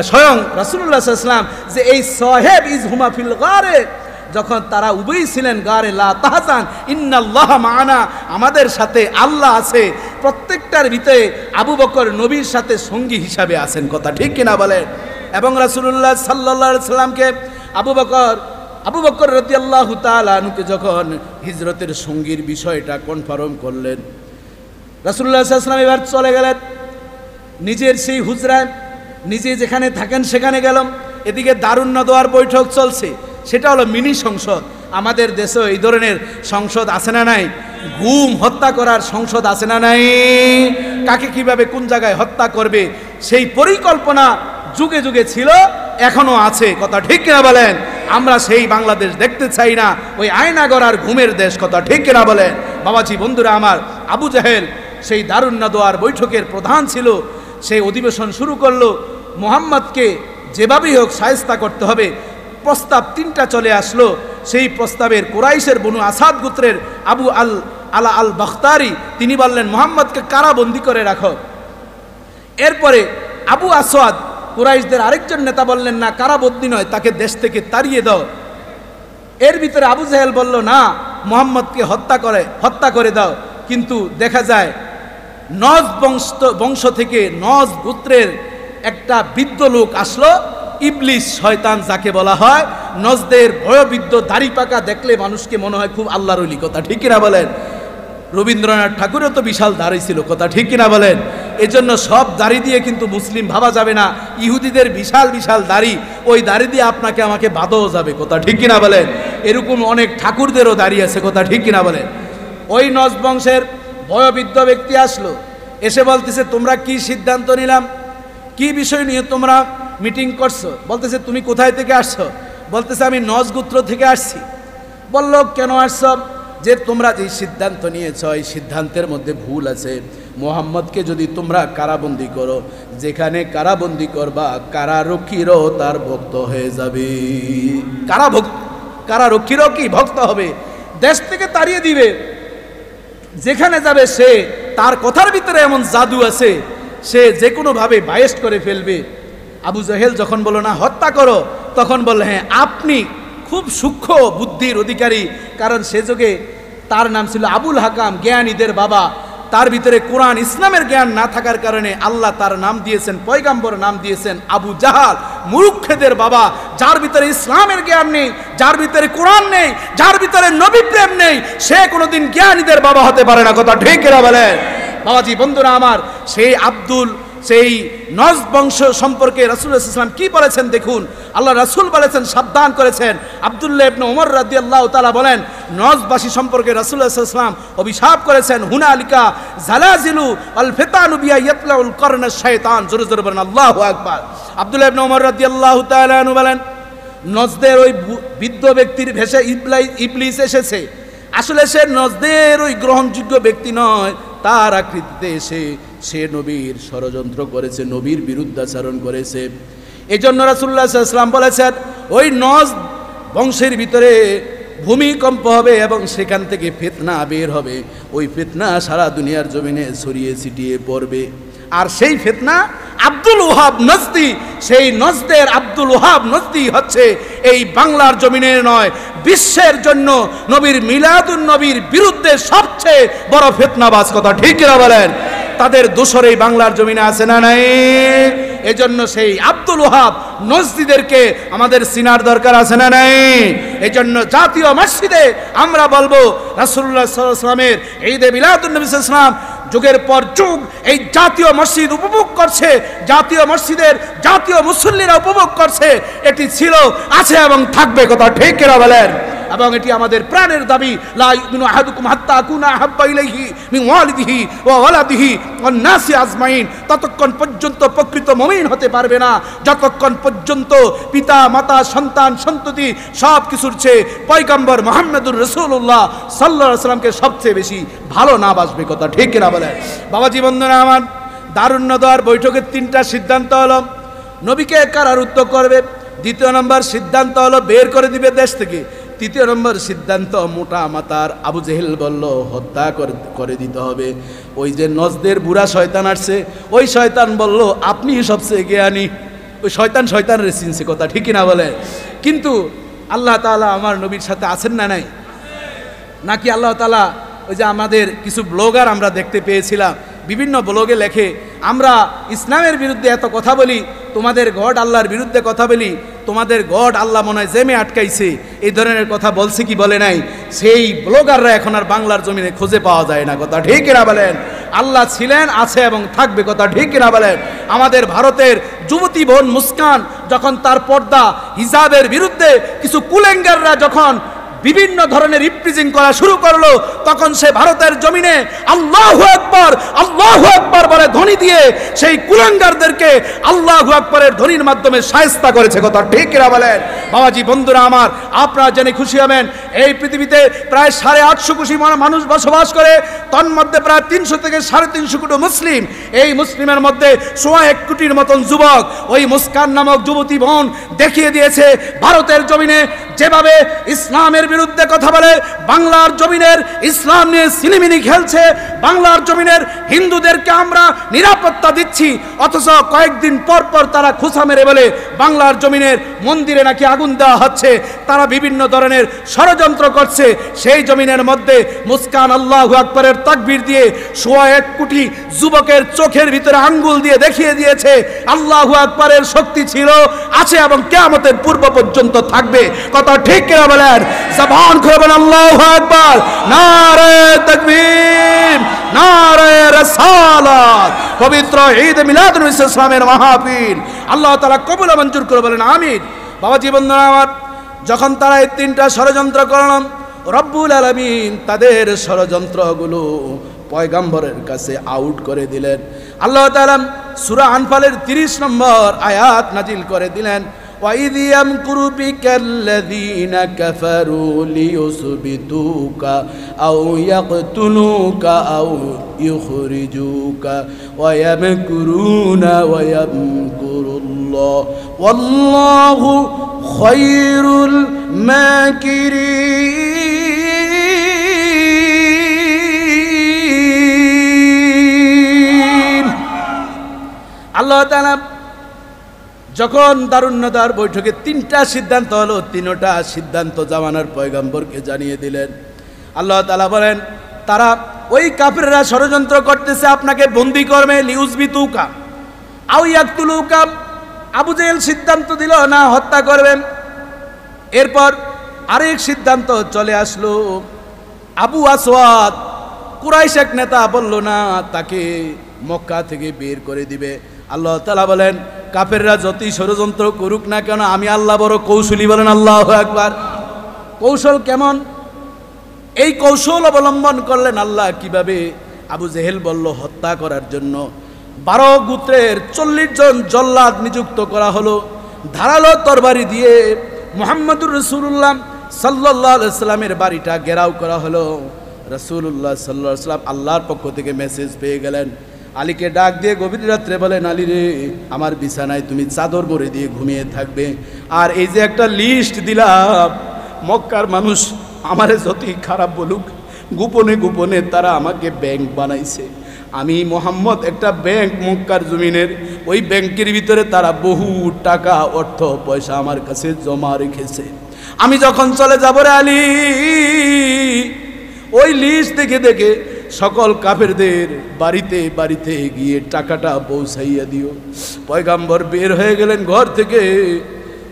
Speaker 1: স্বয়ং রাসূলুল্লাহ সাল্লাল্লাহু আলাইহি ওয়াসাল্লাম যে এই সাহেব ইজ হুমা ফিল গারে, যখন তারা উভয়ই ছিলেন গারে, লা তাহজান ইন্নাল্লাহা মা'ানা, আমাদের সাথে আল্লাহ আছে। প্রত্যেকটার ভিতরে আবু বকর নবীর সাথে সঙ্গী হিসাবে আছেন। কথা ঠিক কিনা বলেন? এবং রাসূলুল্লাহ সাল্লাল্লাহু আলাইহি সাল্লামকে আবু বকর রাদিয়াল্লাহু তাআলা আনহুকে যখন হিজরতের সঙ্গীর বিষয়টা কনফার্ম করলেন, রাসূলুল্লাহ সাল্লাল্লাহু আলাইহি ওয়াসাল্লাম এবার চলে গেলেন নিজের সেই হুজরায়, নিজে যেখানে থাকেন সেখানে গেলাম। এদিকে দারুন নদওয়ার বৈঠক চলছে, সেটা হলো মিনি সংসদ। আমাদের দেশে এই ধরনের সংসদ আছে না নাই? গুম হত্যা করার সংসদ আছে না নাই? কাকে কিভাবে কোন জায়গায় হত্যা করবে সেই পরিকল্পনা যুগে যুগে ছিল, এখনো আছে। কথা ঠিক কিনা বলেন? আমরা সেই বাংলাদেশ দেখতে চাই না, ওই আয়না গড়ার ঘুমের দেশ। কথা ঠিক কিনা বলেন? বাবাজি বন্ধুরা আমার, আবু জাহেল সেই দারুন নদওয়ার বৈঠকের প্রধান ছিল। সেই অধিবেশন শুরু করলো, মুহাম্মদকে যেভাবেই হোক শায়েস্তা করতে হবে। প্রস্তাব 3টা চলে আসলো। সেই প্রস্তাবের কুরাইশের বনু আসাদ গোত্রের আবু আলা আল বখতারি তিনি বললেন মুহাম্মদকে কারাবন্দি করে রাখো। এরপরে আবু আসওয়াদ কুরাইশদের আরেকজন নেতা বললেন না, কারাবন্দি নয়, তাকে দেশ থেকে তাড়িয়ে দাও। এর ভিতরে আবু জাহেল বলল না, মুহাম্মদকে হত্যা করে দাও। কিন্তু দেখা যায় নজ বংশ থেকে, নজ গোত্রের একটা বৃদ্ধ লোক আসলো, ইবলিস শয়তান যাকে বলা হয়। নজদের বয়োবৃদ্ধ দাড়ি পাকা দেখলে মানুষকে মনে হয় খুব আল্লাহর ওলি। কথা ঠিক কিনা বলেন? রবীন্দ্রনাথ ঠাকুরের তো বিশাল দাড়ি ছিল। কথা ঠিক কিনা বলেন? এজন্য সব দাড়ি দিয়ে কিন্তু মুসলিম ভাবা যাবে না। ইহুদিদের বিশাল বিশাল দাড়ি, ওই দাড়ি দিয়ে আপনাকে আমাকে বাঁধাও যাবে। কথা ঠিক কিনা বলেন? এরকম অনেক ঠাকুরদেরও দাড়ি আছে। কথা ঠিক কিনা বলেন? ওই নজ বংশের বয়োবৃদ্ধ ব্যক্তি আসলো, এসে বলতেছে তোমরা কি সিদ্ধান্ত নিলাম, কি বিষয় নিয়ে তোমরা মিটিং করছো? বলতেছে তুমি কোথায় থেকে আসছো? বলতেছে আমি নজ গোত্র থেকে আসছি। বলল কেন আসছো? যে তোমরা যে সিদ্ধান্ত নিয়েছ এই সিদ্ধান্তের মধ্যে ভুল আছে। মুহাম্মদকে যদি তোমরা কারাবন্দি করো, যেখানে কারাবন্দি করবা কারারক্ষীরও তার ভক্ত হয়ে যাবে। কারারক্ষীরও কি ভক্ত হবে? দেশ থেকে তাড়িয়ে দিবে। যেখানে যাবে সে, তার কথার ভিতরে এমন জাদু আছে, সে যে কোনোভাবে বায়েস্ট করে ফেলবে। আবু জাহেল যখন বলল না হত্যা করো, তখন বলল হ্যাঁ আপনি খুব সূক্ষ্ম বুদ্ধির অধিকারী। কারণ সে যুগে তার নাম ছিল আবুল হাকাম, জ্ঞানীদের বাবা। তার ভিতরে কোরআন ইসলামের জ্ঞান না থাকার কারণে আল্লাহ তার নাম দিয়েছেন, পয়গাম্বর নাম দিয়েছেন আবু জাহাল, মূর্খদের বাবা। যার ভিতরে ইসলামের জ্ঞান নেই, যার ভিতরে কোরআন নেই, যার ভিতরে নবী প্রেম নেই, সে কোনোদিন জ্ঞানীদের বাবা হতে পারে না। কথা ঠিক না বলেন? বাবাজি বন্ধুরা আমার, সেই নজ বংশ সম্পর্কে রাসূলুল্লাহ সাল্লাল্লাহু আলাইহি ওয়াসাল্লাম কি বলেছেন দেখুন। আল্লাহ রাসূল বলেছেন, সাবধান করেছেন। আব্দুল্লাহ ইবনে ওমর রাদিয়াল্লাহু তাআলা বলেন, নজবাসী সম্পর্কে রাসূলুল্লাহ সাল্লাল্লাহু আলাইহি ওয়াসাল্লাম অভিশাপ করেছেন, হুনালিকা জালাজিলু আল ফিতানু বিয়া ইয়াতলাউল করনা শাইতান। জোরে জোরে বলেন আল্লাহু আকবার। আব্দুল্লাহ ইবনে ওমর রাদিয়াল্লাহু তাআলা আনহু বলেন, নজদের ওই বৃদ্ধ ব্যক্তির ভেষে ইবলিস এসেছে। আসলে সে নজদের ওই গ্রহণযোগ্য ব্যক্তি নয়, তার আকৃতিতে এসে সে নবীর ষড়যন্ত্র করেছে, নবীর বিরুদ্ধাচরণ করেছে। এই জন্য রাসূলুল্লাহ সাল্লাল্লাহু আলাইহি ওয়াসাল্লাম বলেছেন ওই নজ বংশের ভিতরে ভূমিকম্প হবে এবং সেখান থেকে ফিতনা বের হবে। ওই ফিতনা সারা দুনিয়ার জমিনে ছড়িয়ে ছিটিয়ে পড়বে। আর সেই ফিতনা আব্দুল ওহাব নজদি, সেই নজদের আব্দুল ওহাব নজদি হচ্ছে এই বাংলার জমিনের নয়, বিশ্বের জন্য নবীর মিলাদুন নবীর বিরুদ্ধে সবচেয়ে বড় ফিতনাবাজ। কথা ঠিক কিনা বলেন? তাদের দোসর এই বাংলার জমিনে আছে না নাই? এজন্য সেই আব্দুল ওহাব নজদিদেরকে আমাদের চিনার দরকার আছে না নাই? এজন্য জাতীয় মসজিদে আমরা বলবো রাসূলুল্লাহ সাল্লাল্লাহু আলাইহি ওয়াসাল্লামের ঈদে মিলাদুন নবী সাল্লাল্লাহু আলাইহি ওয়াসাল্লাম যুগের পর যুগ এই জাতীয় মসজিদ উপভোগ করছে, জাতীয় মসজিদের জাতীয় মুসল্লিরা উপভোগ করছে। এটি ছিল, আছে এবং থাকবে। কথা ঠিক কিনা বলেন? এবং এটি আমাদের প্রাণের দাবি, লা ইউমিনু আহাদুকুম হাত্তা আকুনা আহাব্বা ইলাইহি মিন ওয়ালিদিহি ওয়া ওয়ালাদিহি ওয়ান নাসি আজমাইন। ততক্ষণ পর্যন্ত প্রকৃত মুমিন হতে পারবে না যতক্ষণ পর্যন্ত পিতা মাতা সন্তান সন্ততি সব কিছুর চেয়ে পয়গম্বর মুহাম্মদুর রাসূলুল্লাহ সাল্লাল্লাহু আলাইহি ওয়াসাল্লামকে সবচেয়ে বেশি ভালো না বাসবে। কথা ঠিক কিনা বলেন? বাবাজি বন্ধুরা আমার, দারুন নদওয়ার বৈঠকের 3টা সিদ্ধান্ত হলো, নবীকে কারারুদ্ধ করবে। 2 নম্বর সিদ্ধান্ত হলো বের করে দিবে দেশ থেকে। 3 নম্বর সিদ্ধান্ত, মোটা মাতার আবু জেহেল বলল হত্যা করে দিতে হবে। ওই যে নজদের বুড়া শয়তান আসছে, ওই শয়তান বলল আপনি সবচেয়ে জ্ঞানী। ওই শয়তানের চিনছে। কথা ঠিক কিনা বলে? কিন্তু আল্লাহ তাআলা আমার নবীর সাথে আছেন না নাই? নাকি আল্লাহ তাআলা ওই যে আমাদের কিছু ব্লগার আমরা দেখতে পেয়েছিলাম, বিভিন্ন ব্লগে লেখে আমরা ইসলামের বিরুদ্ধে এত কথা বলি, তোমাদের গড আল্লাহর বিরুদ্ধে কথা বলি, তোমাদের গড আল্লাহ মনে হয় জেমে আটকাইছে, এই ধরনের কথা বলছে কি বলে নাই? সেই ব্লগাররা এখন আর বাংলার জমিনে খুঁজে পাওয়া যায় না। কথা ঠিক কিনা বলেন? আল্লাহ ছিলেন, আছে এবং থাকবে। কথা ঠিক কিনা বলেন? আমাদের ভারতের যুবতী বোন মুস্কান যখন তার পর্দা হিজাবের বিরুদ্ধে কিছু কুলেঙ্গাররা যখন বিভিন্ন ধরনের রিপ্রেজেন্ট করা শুরু করলো, তখন সে ভারতের জমিনে আল্লাহু আকবার বলে ধ্বনি দিয়ে সেই কুলাঙ্গারদেরকে আল্লাহু আকবারের ধ্বনির মাধ্যমে শায়েস্তা করেছে। কথা ঠিক কিনা বলেন? বাবাজি বন্ধুরা আমার, আপনারা জেনে খুশি হবেন এই পৃথিবীতে প্রায় 850 কোটি মানুষ বসবাস করে, তন্মধ্যে প্রায় 300 থেকে 350 কোটি মুসলিম। এই মুসলিমের মধ্যে 1.25 কোটির মতন যুবক। ওই মুস্কান নামক যুবতী বোন দেখিয়ে দিয়েছে ভারতের জমিনে যেভাবে ইসলামের বিরুদ্ধে কথা বলে, বাংলার জমিনের ইসলাম নিয়ে সিনেমিনি খেলছে, বাংলার জমিনের হিন্দুদেরকে আমরা নিরাপত্তা দিচ্ছি, অথচ কয়েকদিন পর পর তারা খুসা মেরে বলে বাংলার জমিনের মন্দিরে নাকি আগুন দেওয়া হচ্ছে। তারা বিভিন্ন ধরনের ষড়যন্ত্র করছে। সেই জমিনের মধ্যে মুস্কান আল্লাহু আকবারের তাকবীর দিয়ে 1.25 কোটি যুবকের চোখের ভিতরে আঙ্গুল দিয়ে দেখিয়ে দিয়েছে আল্লাহু আকবারের শক্তি ছিল, আছে এবং কিয়ামতের পূর্ব পর্যন্ত থাকবে। কথা ঠিক কিনা বলেন? জবান খুলে বলেন আল্লাহু আকবার, নারে তাকবীর, নারে রিসালাত। পবিত্র ঈদ মিলাদুন নবী সাল্লাল্লাহু আলাইহি ওয়াসাল্লামের মাহফিল আল্লাহ তাআলা কবুল মঞ্জুর করে বলেন আমিন। বাবাজি বন্ধুরা আমার, যখন তারা এই 3টা ষড়যন্ত্র করলেন, রব্বুল আলামিন তাদের ষড়যন্ত্রগুলো পয়গম্বরের কাছে আউট করে দিলেন। আল্লাহ তাআলা সূরা আনফালের 30 নম্বর আয়াত নাজিল করে দিলেন, وَإِذْ يَمْكُرُ بِكَ الَّذِينَ كَفَرُوا لِيُثْبِتُوكَ أَوْ يَقْتُلُوكَ أَوْ يُخْرِجُوكَ وَيَمْكُرُونَ وَيَمْكُرُ اللَّهُ وَاللَّهُ خَيْرُ الْمَاكِرِينَ। আল্লাহ তাআলা যখন দারুন নদওয়ার বৈঠকে 3টা সিদ্ধান্ত হলো, 3টা সিদ্ধান্ত জামানার পয়গম্বরকে জানিয়ে দিলেন। আল্লাহ তাআলা বলেন তারা ওই কাফিররা ষড়যন্ত্র করতেছে আপনাকে বন্দী করবে, লিউজবিতুকা আও ইয়াকতুলুকা। আবু জেহেল সিদ্ধান্ত দিল না, হত্যা করবেন। এরপর আরেক সিদ্ধান্ত চলে আসলো, আবু আসওয়াদ কুরাইশ এক নেতা বলল না, তাকে মক্কা থেকে বের করে দিবে। আল্লাহ তাআলা বলেন কাফেররা যতই ষড়যন্ত্র করুক না কেন, আমি আল্লাহ বড় কৌশলী। বলেন আল্লাহু আকবার। কৌশল কেমন? এই কৌশল অবলম্বন করলেন আল্লাহ। কিভাবে? আবু জেহেল বলল হত্যা করার জন্য 12 গোত্রের 40 জন জল্লাদ নিযুক্ত করা হলো। ধারালো তরবারি দিয়ে মুহাম্মদুর রাসূলুল্লাহ সাল্লাল্লাহু আলাইহি সাল্লামের বাড়িটা ঘেরাও করা হলো। রাসূলুল্লাহ সাল্লাল্লাহু আলাইহি সাল্লাম আল্লাহর পক্ষ থেকে মেসেজ পেয়ে গেলেন। আলীকে ডাক দিয়ে গভীর রাত্রে বলেন, আলী রে, আমার বিছানায় তুমি চাদর মুড়ি দিয়ে ঘুমিয়ে থাকবে। আর এই যে একটা লিস্ট দিলাম, মক্কার মানুষ আমারে যতই খারাপ বলুক, গোপনে গোপনে তারা আমাকে ব্যাংক বানাইছে, আমি মোহাম্মদ একটা ব্যাংক মক্কার জমিনের, ওই ব্যাংকের ভিতরে তারা বহু টাকা অর্থ পয়সা আমার কাছে জমা রেখেছে। আমি যখন চলে যাব রে আলী, ওই লিস্ট দেখে দেখে সকল কাফেরদের বাড়িতে বাড়িতে গিয়ে টাকাটা পৌঁছাইয়া দিও। পয়গাম্বর বের হয়ে গেলেন ঘর থেকে।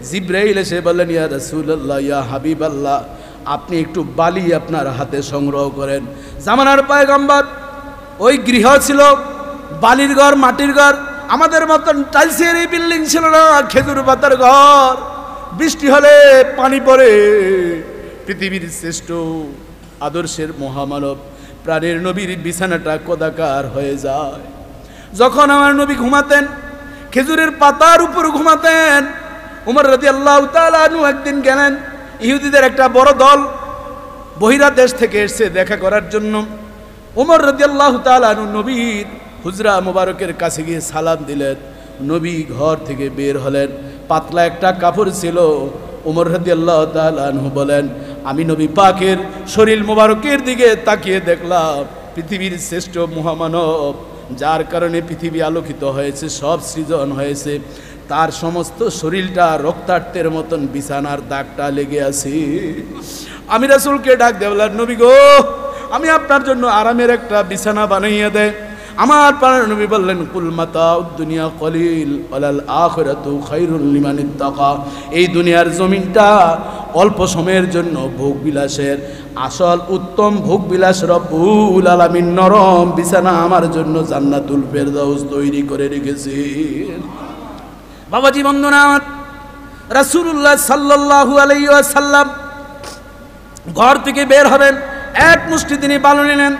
Speaker 1: জিব্রাইল এসে বললেন, ইয়া রাসূলুল্লাহ, ইয়া হাবিবাল্লাহ, আপনি একটু বালি আপনার হাতে সংগ্রহ করেন। জামানার পয়গাম্বর, ওই গৃহ ছিল বালির ঘর, মাটির ঘর, আমাদের মতন টাইলসের এই বিল্ডিং ছিল না, খেজুর পাতার ঘর। বৃষ্টি হলে পানি পড়ে। পৃথিবীর শ্রেষ্ঠ আদর্শের মহামানব প্রাণের নবীর বিছানাটা কদাকার হয়ে যায়। যখন আমার নবী ঘুমাতেন, খেজুরের পাতার উপর ঘুমাতেন। উমর রাদিয়াল্লাহু তাআলা আনহু একদিন গেলেন, ইহুদিদের একটা বড় দল বহিরা দেশ থেকে এসে দেখা করার জন্য। উমর রাদিয়াল্লাহু তাআলা আনহু নবীর হুজরা মোবারকের কাছে গিয়ে সালাম দিলেন। নবী ঘর থেকে বের হলেন, পাতলা একটা কাপড় ছিল। উমর রাদিয়াল্লাহু তাআলা আনহু বলেন, আমি নবী পাকের শরীর মোবারকের দিকে তাকিয়ে দেখলাম পৃথিবীর শ্রেষ্ঠ মহামানব, যার কারণে পৃথিবী আলোকিত হয়েছে, সব সৃজন হয়েছে, তার সমস্ত শরীরটা রক্তাক্তের মতন বিছানার দাগটা লেগে আছে। আমি রাসূলকে ডাক দিয়ে বললাম, নবী গো, আমি আপনার জন্য আরামের একটা বিছানা বানাইয়া দেয়। আমার প্রাণের নবী বললেন, কুল মাতাউদ দুনিয়া কলিল ওয়ালাল আখিরাতু খায়রুল লিমান ইত্তাকা। এই দুনিয়ার জমিনটা অল্প সময়ের জন্য ভোগ বিলাসের, আসল উত্তম ভোগ বিলাস রব্বুল আলামিন নরম বিছানা আমার জন্য জান্নাতুল ফেরদাউস তৈরি করে রেখেছে। বাবাজি বন্ধুরা আমার, রাসূলুল্লাহ সাল্লাল্লাহু আলাইহি ওয়াসাল্লাম ঘর থেকে বের হবেন, এক মুষ্টি তিনি বালু নিলেন।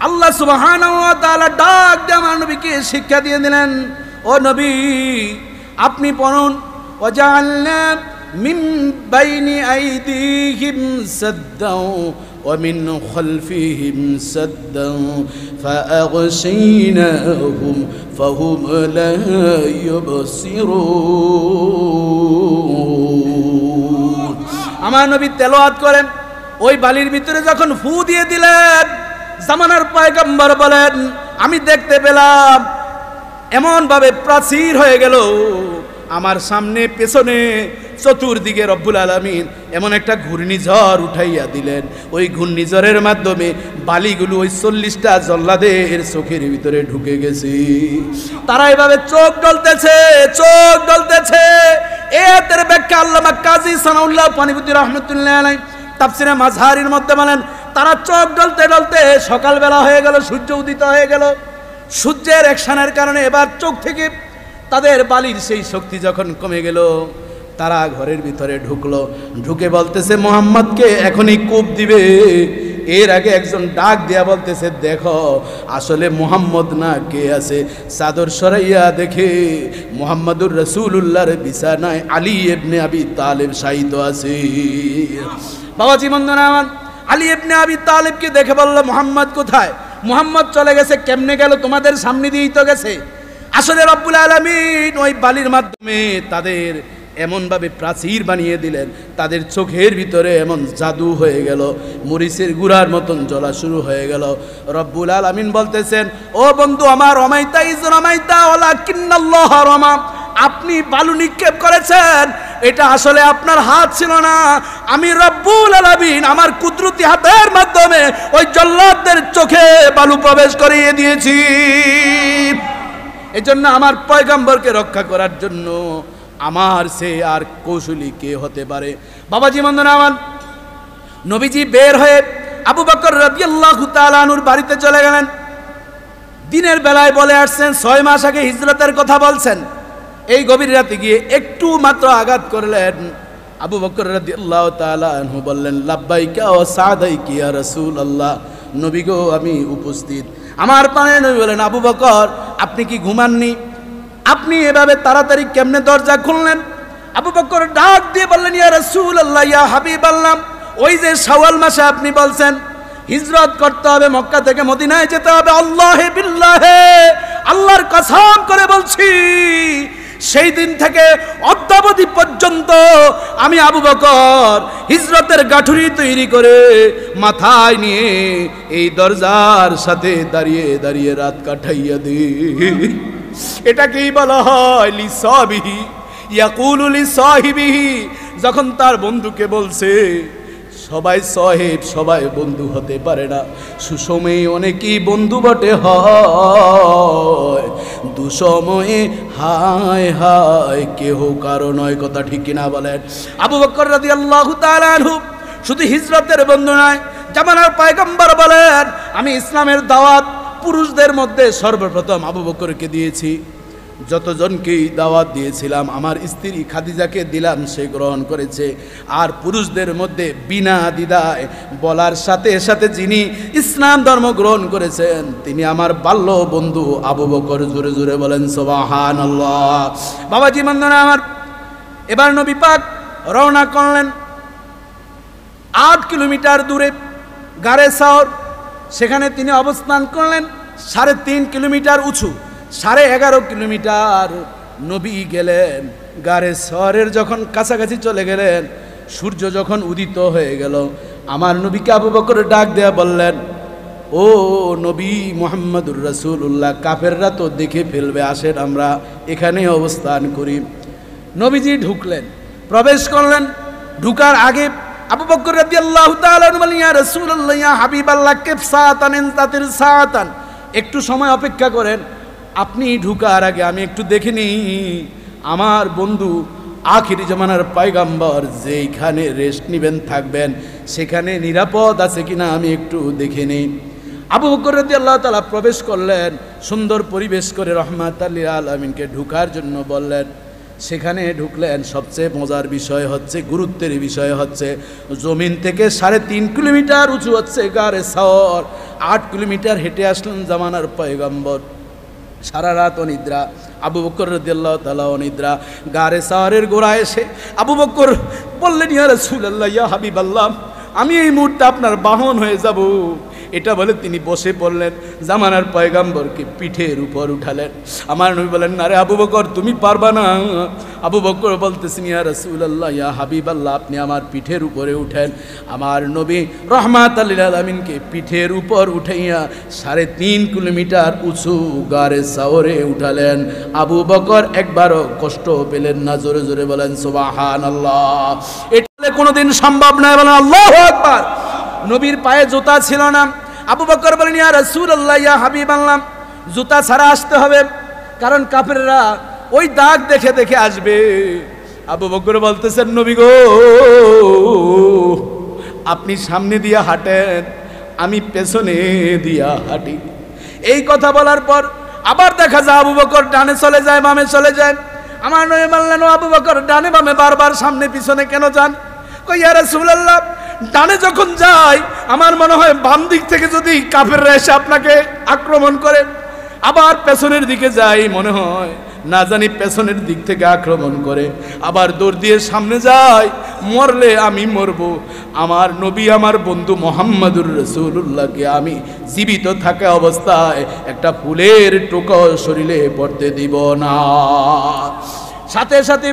Speaker 1: আল্লাহ সুবহানাহু ওয়া তাআলা ডাক দিয়ে আমার নবীকে শিক্ষা দিয়ে দিলেন, ও নবী, আপনি পড়ুন, ওয়াজআলনা মিন বাইনি আইদিহিম সাদ্দাও ওয়া মিন খালফিহিম সাদ্দাও ফাআগশাইনাহুম ফাহুম লা ইউবসিরুন। আমার নবী তেলাওয়াত করেন, ওই বালির ভিতরে যখন ফু দিয়ে দিলেন, জামানার পয়গম্বর বলেন, আমি দেখতে পেলাম এমন ভাবে প্রাচীর হয়ে গেল আমার সামনে পেছনে চতুর্দিকে রব্বুল আলামিন এমন একটা ঘূর্ণিঝড় উঠাইয়া দিলেন। ওই ঘূর্ণিঝড়ের মাধ্যমে বালিগুলো ওই 40টা জল্লাদের চোখের ভিতরে ঢুকে গেছে। তারা এভাবে চোখ ডলতেছে, চোখ ডলতেছে। এর ব্যাখ্যা আল্লামা কাজী সানাউল্লাহ পানিপতি রাহমাতুল্লাহ আলাইহি তাফসিরে মাযহারির মধ্যে বলেন, তারা চোখ ডলতে ডলতে সকালবেলা হয়ে গেল, সূর্য উদিত হয়ে গেল। সূর্যের অ্যাকশনের কারণে এবার চোখ থেকে তাদের বালির সেই শক্তি যখন কমে গেল, তারা ঘরের ভিতরে ঢুকলো। ঢুকে বলতেছে, মুহাম্মদকে এখনই কূপ দিবে। এর আগে একজন ডাক দিয়া বলতেছে, দেখো আসলে মুহাম্মদ না কে আছে। চাদর সরাইয়া দেখে মুহাম্মদুর রাসূলুল্লাহর বিছানায় আলী ইবনে আবি তালেব শায়িত আছে। বাবাজি বন্ধুরা আমার, আলী ইবনে আবি তালেবকে দেখে বলল, মুহাম্মদ কোথায়? মুহাম্মদ চলে গেছে। কেমনে গেল? তোমাদের সামনে দিয়েই তো গেছে। আসলে রব্বুল আলামিন ওই বালির মাধ্যমে তাদের এমনভাবে প্রাচীর বানিয়ে দিলেন, তাদের চোখের ভিতরে এমন জাদু হয়ে গেল, মরিচের গুড়ার মতন জ্বলা শুরু হয়ে গেল। রব্বুল আলামিন বলতেছেন, ও বন্ধু আমার, রমাইতা ইজ রমাইতা ওয়ালাকিন্নাল্লাহ রমা, আপনি বালু নিক্ষেপ করেছেন, এটা আসলে আপনার হাত ছিল না। আমি রব্বুল আলামিন আমার কুদরতি হাতের মাধ্যমে ওই জল্লাদদের চোখে বালু প্রবেশ করিয়ে দিয়েছি। এজন্য আমার পয়গম্বরকে রক্ষা করার জন্য আমার সে আর কৌশলী কে হতে পারে? বাবাজি বন্ধুরা আমার, নবীজি বের হয়ে আবু বকর রাদিয়াল্লাহু তাআলা আনহুর বাড়িতে চলে গেলেন। দিনের বেলায় বলে আসছেন, 6 মাস আগে হিজরতের কথা বলছেন। এই গভীর রাতে গিয়ে একটু মাত্র আঘাত করলেন। আবু বকর রাদিয়াল্লাহু তাআলা আনহু বললেন, লাব্বাইকা ওয়া সাদাইকা ইয়া রাসূলুল্লাহ, নবী গো আমি উপস্থিত। আমার পানে নবী বলেন, আবু বকর আপনি কি ঘুমাননি? আপনি এভাবে তাড়াতাড়ি কেমনে দরজা খুললেন? আবু বকর ডাক দিয়ে বললেন, ইয়া রাসূলুল্লাহ, ইয়া হাবিবাল্লাহ, ওই যে শাওয়াল মাসে আপনি বলছেন হিজরত করতে হবে, মক্কা থেকে মদিনায় যেতে হবে, আল্লাহে বিল্লাহে, আল্লাহর কসম করে বলছি, সেই দিন থেকে অদ্যাবধি পর্যন্ত আমি আবু বকর হিজরতের গাঠুরি তৈরি করে মাথায় নিয়ে এই দরজার সাথে দাঁড়িয়ে দাঁড়িয়ে রাত কাটাইয়া দে। এটাকেই বলা হয় লিসাবিহি ইয়াকুলু লিসাহিবিহি, যখন তার বন্ধুকে বলছে সবাই সাহেব সবাই বন্ধু হতে পারে না, সুসময়ে অনেকেই বন্ধু বটে হয়, দুসময়ে হায় হায় কেহ কারো নয়। কথা ঠিক কিনা বলেন? আবু বকর রাদিয়াল্লাহু তাআলা আনহু শুধু হিজরতের বন্ধু নয়, জামানার পয়গম্বর বলেন আমি ইসলামের দাওয়াত পুরুষদের মধ্যে সর্বপ্রথম আবু বকরকে দিয়েছি। যতজনকেই দাওয়াত দিয়েছিলাম আমার স্ত্রী খাদিজাকে দিলাম, সে গ্রহণ করেছে। আর পুরুষদের মধ্যে বিনা দ্বিধায় বলার সাথে সাথে যিনি ইসলাম ধর্ম গ্রহণ করেছেন তিনি আমার বাল্য বন্ধু আবু বকর। জোরে জোরে বলেন সুবহানাল্লাহ। বাবাজি বন্ধুরা আমার, এবার নবী পাক রওনা করলেন 8 কিলোমিটার দূরে গারে সাওর, সেখানে তিনি অবস্থান করলেন 3.5 কিলোমিটার উঁচু। 11.5 কিলোমিটার নবী গেলেন। গারে শহরের যখন কাছাকাছি চলে গেলেন, সূর্য যখন উদিত হয়ে গেল, আমার নবীকে আবু বকর ডাক দেয়া বললেন, ও নবী মুহাম্মদুর রাসূলুল্লাহ, কাফেররা তো দেখে ফেলবে, আসেন আমরা এখানে অবস্থান করি। নবীজি ঢুকলেন, প্রবেশ করলেন। ঢুকার আগে আবু বকর রাদিয়াল্লাহু তাআলা বললেন, ইয়া রাসূলুল্লাহ ইয়া হাবিবাল্লাহ কিফ সাআতান ইনতাতির সাআতান, একটু সময় অপেক্ষা করেন, আপনি ঢুকার আগে আমি একটু দেখে নিই আমার বন্ধু আখিরি জামানার পয়গম্বর যেখানে রেস্ট নিবেন থাকবেন সেখানে নিরাপদ আছে কিনা আমি একটু দেখে নিই। আবু বকর রাদিয়াল্লাহু তাআলা প্রবেশ করলেন, সুন্দর পরিবেশ করে রহমাতাল লিল আলামিনকে ঢুকার জন্য বললেন। সেখানে ঢুকলেন। সবচেয়ে মজার বিষয় হচ্ছে, গুরুত্বের বিষয় হচ্ছে, জমিন থেকে 3.5 কিলোমিটার উঁচু হচ্ছে গারে সাওর। 8 কিলোমিটার হেঁটে আসলেন জামানার পয়গম্বর। সারা রাত অনিদ্রা, আবু বকর রাদিয়াল্লাহু তাআলা অনিদ্রা। গারে সাওরের গোড়ায় এসে আবু বকর বললেন, ইয়া রাসূলুল্লাহ ইয়া হাবিবাল্লাহ, আমি এই মুহূর্তে আপনার বাহন হয়ে যাব। এটা বলে তিনি বসে পড়লেন, জামানার পয়গম্বরকে পিঠের উপর উঠালেন। আমার নবী বলেন, না রে আবু বকর, তুমি পারবা না। আবু বকর বলতেছেন, ইয়া রাসূলুল্লাহ ইয়া হাবিবাল্লাহ, আপনি আমার পিঠের উপরে উঠেন। আমার নবী রাহমাতাল লিল আলামিনকে পিঠের উপর উঠাইয়া 3.5 কিলোমিটার উঁচু গারে সাওরে উঠালেন। আবু বকর একবারও কষ্ট পেলেন না। জোরে জোরে বলেন সুবহানাল্লাহ। এটা কোনোদিন সম্ভব নয়, বলেন আল্লাহু আকবার। নবীর পায়ে জুতা ছিল না। আবু বকর বলেন, ইয়া রাসূলুল্লাহ ইয়া হাবিবাল্লাহ, জুতা ছাড়া আসতে হবে, কারণ কাফেররা ওই দাগ দেখে দেখে আসবে। আবু বকর বলতেছেন, নবী গো, আপনি সামনে দিয়া হাঁটেন, আমি পেছনে দিয়া হাঁটি। এই কথা বলার পর আবার দেখা যায় আবু বকর ডানে চলে যায়, বামে চলে যায়। আমার নবী বললেন, ও আবু বকর, ডানে বামে বারবার সামনে পিছনে কেন যান? কই, ইয়া রাসূলুল্লাহ, ডানে যখন যাই আমার মনে হয় বাম দিক থেকে যদি কাফেররা এসে আপনাকে আক্রমণ করে, আবার পেছনের দিকে যাই মনে হয় না জানি পেছনের দিক থেকে আক্রমণ করে, আবার দৌড় দিয়ে সামনে যাই, মরলে আমি মরব। আমার নবী আমার বন্ধু মুহাম্মদুর রাসূলুল্লাহকে আমি জীবিত থাকা অবস্থায় একটা ফুলের টোকা শরীরে পড়তে দিব না। সাথে সাথে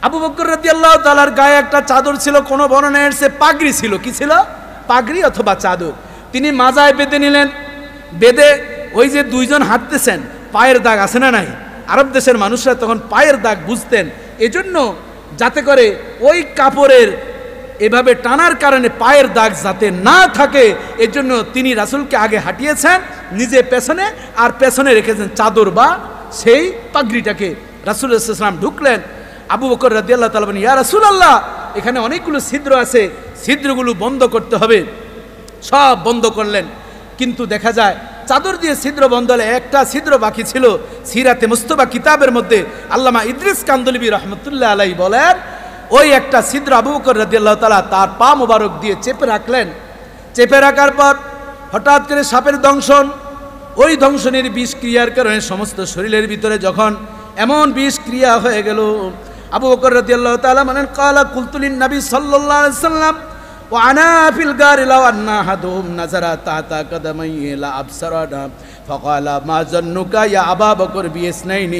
Speaker 1: আবু বকর রাদিয়াল্লাহু তাআলার গায়ে একটা চাদর ছিল, কোন বর্ণনায় এসেছে পাগড়ি ছিল। কি ছিল? পাগড়ি অথবা চাদর। তিনি মাজায় বেঁধে নিলেন। বেঁধে ওই যে দুইজন হাঁটতেছেন, পায়ের দাগ আছে না নাই? আরব দেশের মানুষরা তখন পায়ের দাগ বুঝতেন, এজন্য যাতে করে ওই কাপড়ের এভাবে টানার কারণে পায়ের দাগ যাতে না থাকে, এজন্য তিনি রাসূলকে আগে হাঁটিয়েছেন, নিজে পেছনে, আর পেছনে রেখেছেন চাদর বা সেই পাগড়িটাকে। রাসূল সাল্লাল্লাহু আলাইহি ওয়াসাল্লাম ঢুকলেন। আবু বকর রাদিয়াল্লাহু তাআলা বলেন, ইয়া রাসূলুল্লাহ, এখানে অনেকগুলো ছিদ্র আছে, ছিদ্রগুলো বন্ধ করতে হবে। সব বন্ধ করলেন, কিন্তু দেখা যায় চাদর দিয়ে ছিদ্র বন্ধ হলে একটা ছিদ্র বাকি ছিল। সিরাতে মুস্তাফা কিতাবের মধ্যে আল্লামা ইদ্রিস কান্দলিবি রহমতুল্লাহ আলাইহি বলেন, ওই একটা ছিদ্র আবু বকর রাদিয়াল্লাহু তাআলা তার পা মোবারক দিয়ে চেপে রাখলেন। চেপে রাখার পর হঠাৎ করে সাপের দংশন, ওই দংশনের বিষ ক্রিয়ার কারণে সমস্ত শরীরের ভিতরে যখন এমন বিষ ক্রিয়া হয়ে গেল, আবু বকর রাদিয়াল্লাহু তাআলা বলেন, ক্বালা কুলতু লিন নবী সাল্লাল্লাহু আলাইহি ওয়াসাল্লাম وأنا في الغار لو أن أحدهم نظر تحت قدميه لأبصرنا فقال ما ظنك يا أبا بكر باثنين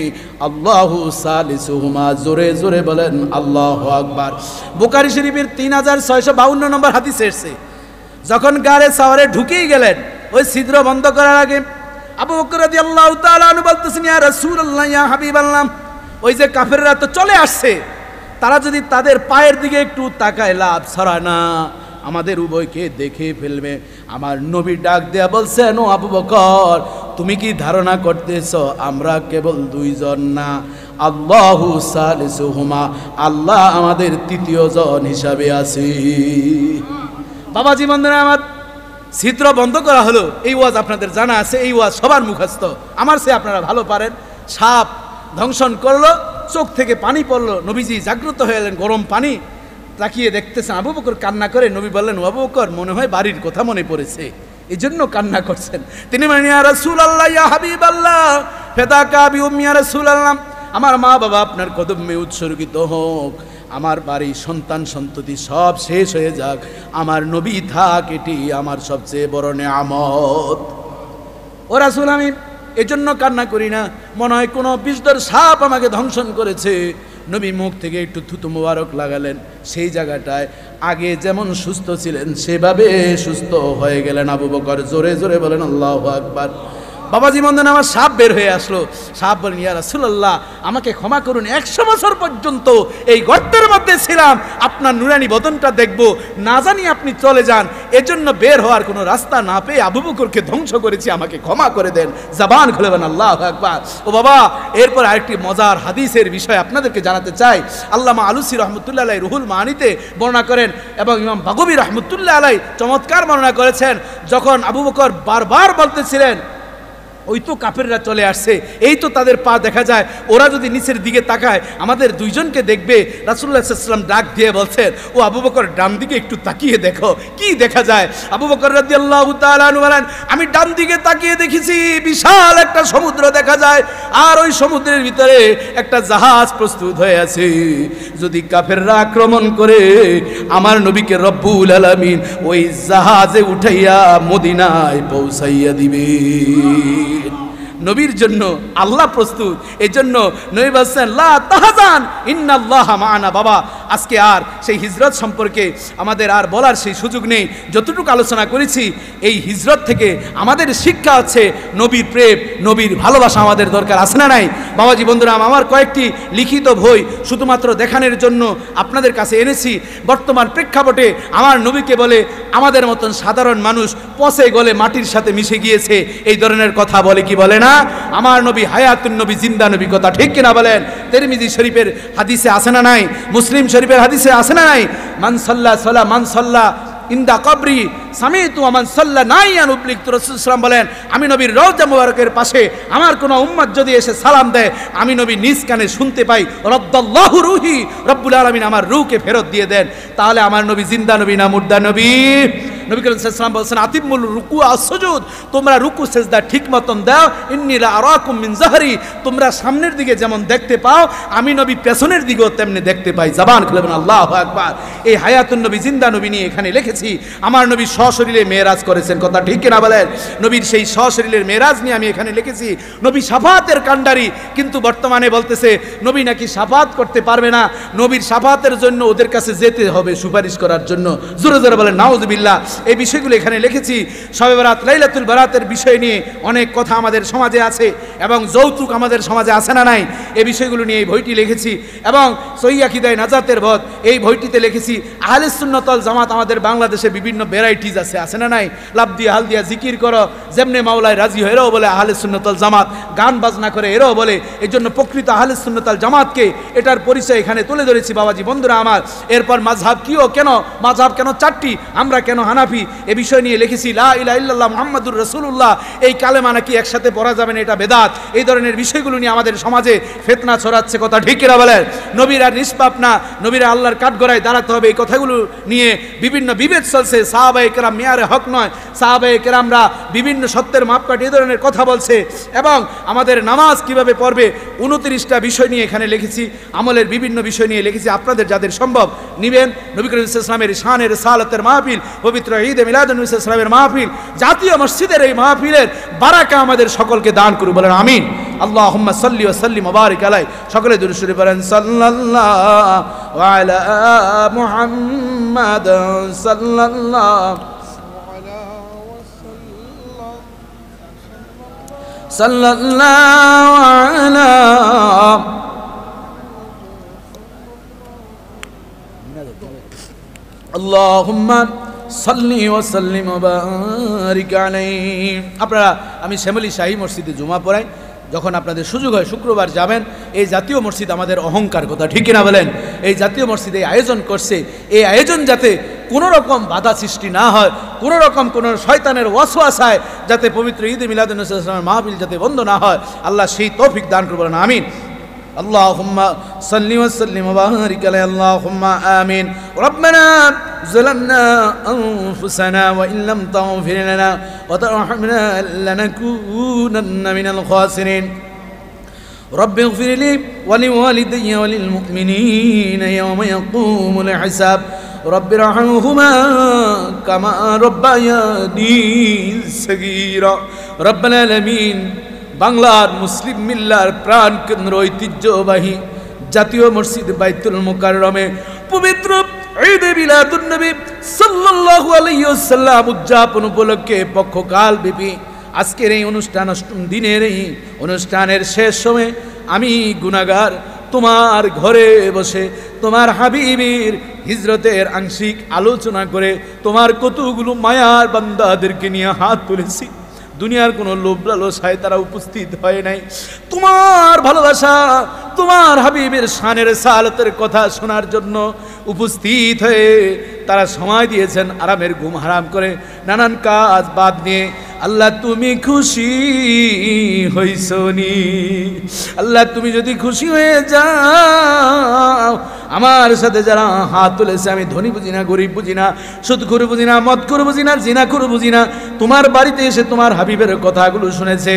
Speaker 1: الله ثالثهما জোরে জোরে বলেন আল্লাহু আকবার। বুখারী শরীফের 3652 নম্বর হাদিস এসেছে, যখন গারে সাওয়ারে ঢুকেই গেলেন, ওই ছিদ্র বন্ধ করার আগে আবু বকর রাদিয়াল্লাহু তাআলা আনহু বলতেছেন, ইয়া রাসূলুল্লাহ, ইয়া হাবিবাল্লাহ, ওই যে কাফেররা তো চলে আসছে, তারা যদি তাদের পায়ের দিকে একটু তাকায় লাভ ছড়া না, আমাদের উভয়কে দেখে ফেলবে। আমার নবী ডাক দেয়া বলছেন, ও আবু বকর, তুমি কি ধারণা করতেছ আমরা কেবল দুইজন না, আল্লাহু সালিসুহুমা, আল্লাহ আমাদের তৃতীয় জন হিসাবে আছি। বাবাজি বন্ধুরা আমার, ছিদ্র বন্ধ করা হলো, এই ওয়াজ আপনাদের জানা আছে, এই ওয়াজ সবার মুখস্থ, আমার সে আপনারা ভালো পারেন। সাপ ধ্বংসন করলো, চোখ থেকে পানি পড়লো, নবীজি জাগ্রত হয়ে এলেন, গরম পানি তাকিয়ে দেখতেছেন, আবু বকর কান্না করে। নবী বললেন, আবু বকর, মনে হয় বাড়ির কথা মনে পড়েছে, এই জন্য কান্না করছেন। তিনি বলেন, ইয়া রাসূলুল্লাহ, ইয়া হাবিবাল্লাহ, ফিদাকা বি উম্মি, ইয়া রাসূলুল্লাহ, আমার মা বাবা আপনার কদমে উৎসর্গিত হোক, আমার বাড়ি সন্তান সন্ততি সব শেষ হয়ে যাক, আমার নবী থাক, এটি আমার সবচেয়ে বড় নেয়ামত। ও রাসূল, আমি এজন্য কান্না করি না, মনে হয় কোনো বিষধর সাপ আমাকে ধ্বংসন করেছে। নবী মুখ থেকে একটু থুতু মোবারক লাগালেন, সেই জায়গাটায় আগে যেমন সুস্থ ছিলেন সেভাবে সুস্থ হয়ে গেলেন আবু বকর। জোরে জোরে বলেন আল্লাহু আকবার। বাবাজি বন্ধন, আমার সাপ বের হয়ে আসলো। সাপ বলেন, ইয়া রাসূলুল্লাহ, আমাকে ক্ষমা করুন, 100 বছর পর্যন্ত এই গর্তের মধ্যে ছিলাম, আপনার নুরানি বদনটা দেখব, না জানি আপনি চলে যান, এজন্য বের হওয়ার কোনো রাস্তা না পেয়ে আবু বকরকে ধ্বংস করেছি, আমাকে ক্ষমা করে দেন। জবান খুলে বলেন আল্লাহু আকবার। ও বাবা, এরপর আরেকটি মজার হাদিসের বিষয় আপনাদেরকে জানাতে চাই। আল্লামা আলুসি রহমতুল্লাহ আলাইহি রুহুল মানিতে বর্ণনা করেন, এবং ইমাম বাগবী রহমতুল্লাহ আলাইহি চমৎকার বর্ণনা করেছেন, যখন আবু বকর বারবার বলতেছিলেন, ওই তো কাফেররা চলে আসছে, এই তো তাদের পা দেখা যায়, ওরা যদি নিচের দিকে তাকায় আমাদের দুইজনকে দেখবে। রাসূলুল্লাহ সাল্লাল্লাহু আলাইহি ওয়াসাল্লাম ডাক দিয়ে বলছেন, ও আবু বকর, ডান দিকে একটু তাকিয়ে দেখো, কি দেখা যায়। আবু বকর রাদিয়াল্লাহু তাআলা আনহু বলেন, আমি ডান দিকে তাকিয়ে দেখেছি বিশাল একটা সমুদ্র দেখা যায়, আর ওই সমুদ্রের ভিতরে একটা জাহাজ প্রস্তুত হয়ে আছে। যদি কাফেররা আক্রমণ করে আমার নবীকে রব্বুল আলামিন ওই জাহাজে উঠাইয়া মদিনায় পৌঁছাইয়া দিবে। নবীর জন্য আল্লাহ প্রস্তুত, এই জন্য নবী বলছেন, লা তাহজান ইন্নাল্লাহা মা'ানা। বাবা, আজকে আর সেই হিজরত সম্পর্কে আমাদের আর বলার সেই সুযোগ নেই। যতটুকু আলোচনা করেছি, এই হিজরত থেকে আমাদের শিক্ষা হচ্ছে নবীর প্রেম, নবীর ভালোবাসা আমাদের দরকার আছে না নাই? বাবাজি বন্ধুরা, আমার কয়েকটি লিখিত বই শুধুমাত্র দেখানোর জন্য আপনাদের কাছে এনেছি। বর্তমান প্রেক্ষাপটে আমার নবীকে বলে আমাদের মতন সাধারণ মানুষ পচে গলে মাটির সাথে মিশে গিয়েছে, এই ধরনের কথা বলে কি বলে না? আমার নবী হায়াতুন নবী, জিন্দা নবী, কথা ঠিক কিনা বলেন? তিরমিজি শরীফের হাদিসে আছে না নাই? মুসলিম শরীফের হাদিসে আছে না নাই? মান সাল্লা ইন্দা কবরি সামিতু আমান সাল্লা নাইয়ান উবলিগতু। রাসূল সাল্লাল্লাহু আলাইহি ওয়াসাল্লাম বলেন, আমি নবীর রওজা মুবারকের পাশে আমার কোনো উম্মত যদি এসে সালাম দেয়, আমি নবী নিজ কানে শুনতে পাই, রদ্দাল্লাহু রূহি, রব্বুল আলামিন আমার রূহকে ফেরত দিয়ে দেন। তাহলে আমার নবী জিন্দা নবী না মুর্দা নবী? নবী করিম সাল্লাল্লাহু আলাইহি ওয়াসাল্লাম বলেন, আতিমুল রুকু আস সুজুদ, তোমরা রুকু সিজদা ঠিক মতন দাও। ইন্নী লা আরাকুম মিন যাহরি, তোমরা সামনের দিকে যেমন দেখতে পাও, আমি নবী পেছনের দিকেও তেমনি দেখতে পাই। জবান খুলে বলেন আল্লাহু আকবার। এই হায়াতুন নবী, জিন্দা নবী নিয়ে এখানে লিখেছি, আমার নবী সশরীরে মেরাজ করেছেন, কথা ঠিক কিনা বলেন? নবীর সেই সশরীরের মেরাজ নিয়ে আমি এখানে লিখেছি। নবী শাফাতের কাণ্ডারি, কিন্তু বর্তমানে বলতেছে নবী নাকি শাফাত করতে পারবে না, নবীর শাফাতের জন্য ওদের কাছে যেতে হবে সুপারিশ করার জন্য। জোরে জোরে বলেন নাউযুবিল্লাহ। এই বিষয়গুলো এখানে লিখেছি। শবে বরাত, লাইলাতুল বারাতের বিষয় নিয়ে অনেক কথা আমাদের সমাজে আছে, এবং যৌতুক আমাদের সমাজে আছে না নাই, এই বিষয়গুলো নিয়ে এই বইটি লিখেছি। এবং সহিহ আকীদায়ে নাজাতের পথ, এই বইটিতে লিখেছি আহলে সুন্নাত ওয়াল জামাত আমাদের বাংলাদেশে বিভিন্ন ভ্যারাইটিস আছে না নাই? লাভ দিয়া হাল দিয়া জিকির করো, যেমনে মাওলায় রাজি হয় এরাও বলে আহলে সুন্নাত ওয়াল জামাত, গান বাজনা করে এরাও বলে। এই জন্য প্রকৃত আহলে সুন্নাত ওয়াল জামাতকে এটার পরিচয় এখানে তুলে ধরেছি বাবাজি বন্ধুরা আমার। এরপর মাযহাব কি ও কেন, মাযহাব কেন চারটি, আমরা কেন হানাফি, এ বিষয় নিয়ে লিখেছি। লা ইলাহা ইল্লাল্লাহ মুহাম্মাদুর রাসূলুল্লাহ, এই কালেমা নাকি একসাথে পড়া যাবে না, এটা বেদাত। এই ধরনের বিষয়গুলো নিয়ে আমাদের সমাজে ফিতনা ছড়াচ্ছে, কথা ঠিক কিনা বলেন? নবীরা নিষ্পাপ না, নবীরা আল্লাহর কাঠগড়ায় দাঁড়াতে হবে, এই কথাগুলো নিয়ে বিভিন্ন বিভেদ চলছে। সাহাবায়ে কেরাম কেরাম মেয়ারে হক নয়। সাহাবায়ে কেরামরা বিভিন্ন সত্যের মাপকাঠি এই ধরনের কথা বলছে। এবং আমাদের নামাজ কিভাবে পড়বে 29টা বিষয় নিয়ে এখানে লিখেছি, আমলের বিভিন্ন বিষয় নিয়ে লিখেছি। আপনাদের যাদের সম্ভব নিবেন। নবী করিম সাল্লাল্লাহু আলাইহি ওয়াসাল্লামের শানের সালাতের মাহফিল, পবিত্র ঈদে মিলাদুন নবী সাল্লাল্লাহু আলাইহি ওয়াসাল্লামের মাহফিল, জাতীয় মসজিদের এই মাহফিলের বারাকা আমাদের সকলকে দান করুন, বলেন আমিন। আল্লাহুম্মা সাল্লি ওয়া সাল্লিম ওয়া বারিক আলাইহি। সকলে দুরূদ শরীফ পড়েন। সাল্লাল্লাহু আলা মুহাম্মাদ সাল্লাল্লাহু সাল্লাল্লাহু আলা আল্লাহুম্মা সাল্লি ওয়া সাল্লিম ওয়া বারিক আলাইহি। আপনারা, আমি শ্যামলী শাহী মসজিদে জুমা পড়াই, যখন আপনাদের সুযোগ হয় শুক্রবার যাবেন। এই জাতীয় মসজিদ আমাদের অহংকার, কথা ঠিক কিনা বলেন? এই জাতীয় মসজিদে আয়োজন করছে, এই আয়োজন যাতে কোনো রকম বাধা সৃষ্টি না হয়, কোনো রকম কোনো শয়তানের ওয়াসওয়াসায় যাতে পবিত্র ঈদে মিলাদুন নবী সাল্লাল্লাহু আলাইহি ওয়াসাল্লামের মাহফিল যাতে বন্ধ না হয়, আল্লাহ সেই তৌফিক দান করবেন, আমিন। আল্লাহুম্মা সাল্লি ওয়া সাল্লিম ওয়া বারিক আলাইহি। আল্লাহুম্মা আমিন। রব্বানা যালামনা আনফুসানা ওয়া ইন লাম তাগফির লানা ওয়া তারহামনা লানাকুনান্না মিনাল খাসিরিন। رب اغفر لي ولوالدي وللمؤمنين يوم يقوم الحساب رب ارحمهما كما ربياني صغيرا رب العالمين। বাংলার মুসলিম মিল্লার প্রাণ কেন্দ্র ঐতিহ্যবাহী জাতীয় মসজিদ বাইতুল মুকাররমে পবিত্র ঈদে মিলাদুন নবী সাল্লাল্লাহু আলাইহি ওয়াসাল্লাম উদযাপন উপলক্ষে পক্ষকাল ব্যাপী আজকের এই অনুষ্ঠান, অষ্টম দিনের এই অনুষ্ঠানের শেষ সময়ে আমি গুনাহগার তোমার ঘরে বসে তোমার হাবিবের হিজরতের আংশিক আলোচনা করে তোমার কতগুলো মায়ার বান্দাদেরকে নিয়ে হাত তুলেছি। দুনিয়ার কোনো লোভ লালসায় তারা উপস্থিত হয় নাই। তোমার ভালোবাসা, তোমার হাবিবের শানের সালাতের কথা শোনার জন্য উপস্থিত হয়ে তারা সময় দিয়েছেন, আরামের ঘুম হারাম করে নানান কাজ বাদ দিয়ে। আল্লাহ তুমি খুশি হইছনি? আল্লাহ তুমি যদি খুশি হয়ে যাও, আমার সাথে যারা হাত তুলেছে, আমি ধনী বুঝি না, গরিব বুঝি না, সুদখোর বুঝি না, মদখোর বুঝি না, জিনাখোর বুঝি না, তোমার বাড়িতে এসে তোমার হাবিবের কথাগুলো শুনেছে,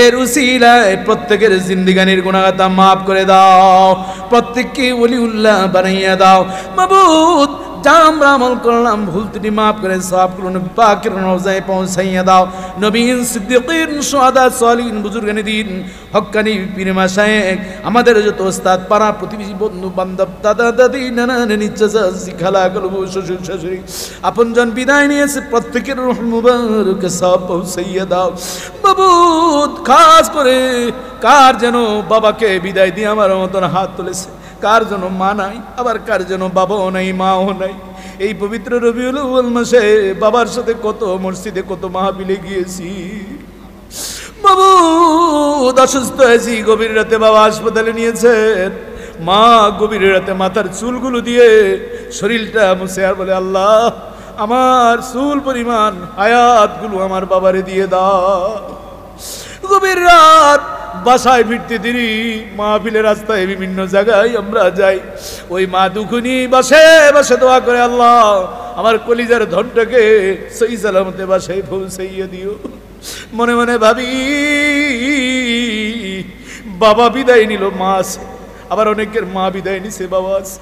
Speaker 1: এর উসিলায় প্রত্যেকের জিন্দেগানির গুনাহগাতা মাফ করে দাও, প্রত্যেককে ওলিউল্লাহ বানাইয়া দাও। মাবুদ, যা আমরা আমল করলাম ভুল ত্রুটি মাফ করে সওয়াবগুলো নবী পাকের রওজায় পৌঁছাইয়া দাও। নবীন, সিদ্দিকিন, শুহাদা, সালিহিন, বুজুর্গানে দিন, হক্কানি পীর মাশায়েখ, আমাদের যত ওস্তাদ, পাড়া প্রতিবেশী, বন্ধু বান্ধব, দাদা দাদি, নানা নানি, চাচা খালা, কলবু, শ্বশুর শাশুড়ি, আপনজন বিদায় নিয়েছে, প্রত্যেকের রূহ মুবারক সওয়াব পৌঁছাইয়া দাও। মাবুদ, খাস করে কার যেন বাবাকে বিদায় দিয়ে আমার মতন হাত তুলেছে, কার জন্য মা নাই, আবার কার জন্য বাবাও নাই, মাও নাই। এই পবিত্র রবিউল আউয়াল মাসে বাবার সাথে কত মসজিদে, কত মাহফিলে গিয়েছি। মাবুদ, অসুস্থ হয়েছি, গভীর রাতে বাবা হাসপাতালে নিয়েছেন। মা গভীর রাতে মাথার চুলগুলো দিয়ে শরীরটা মুছে আর বলে, আল্লাহ আমার চুল পরিমাণ হায়াতগুলো আমার বাবারে দিয়ে দাও। গভীর রাত বাসায় ফিরতে দেরি, মাহফিলের রাস্তায় বিভিন্ন জায়গায় আমরা যাই, ওই মা দুখুনি বাসে বাসে দোয়া করে, আল্লাহ আমার কলিজার ধনটাকে সহি সালামতে বাসায় পৌঁছাইয়া দিও। মনে মনে ভাবি, বাবা বিদায় নিল, মা আছে, আবার অনেকের মা বিদায় নিছে, বাবা আছে।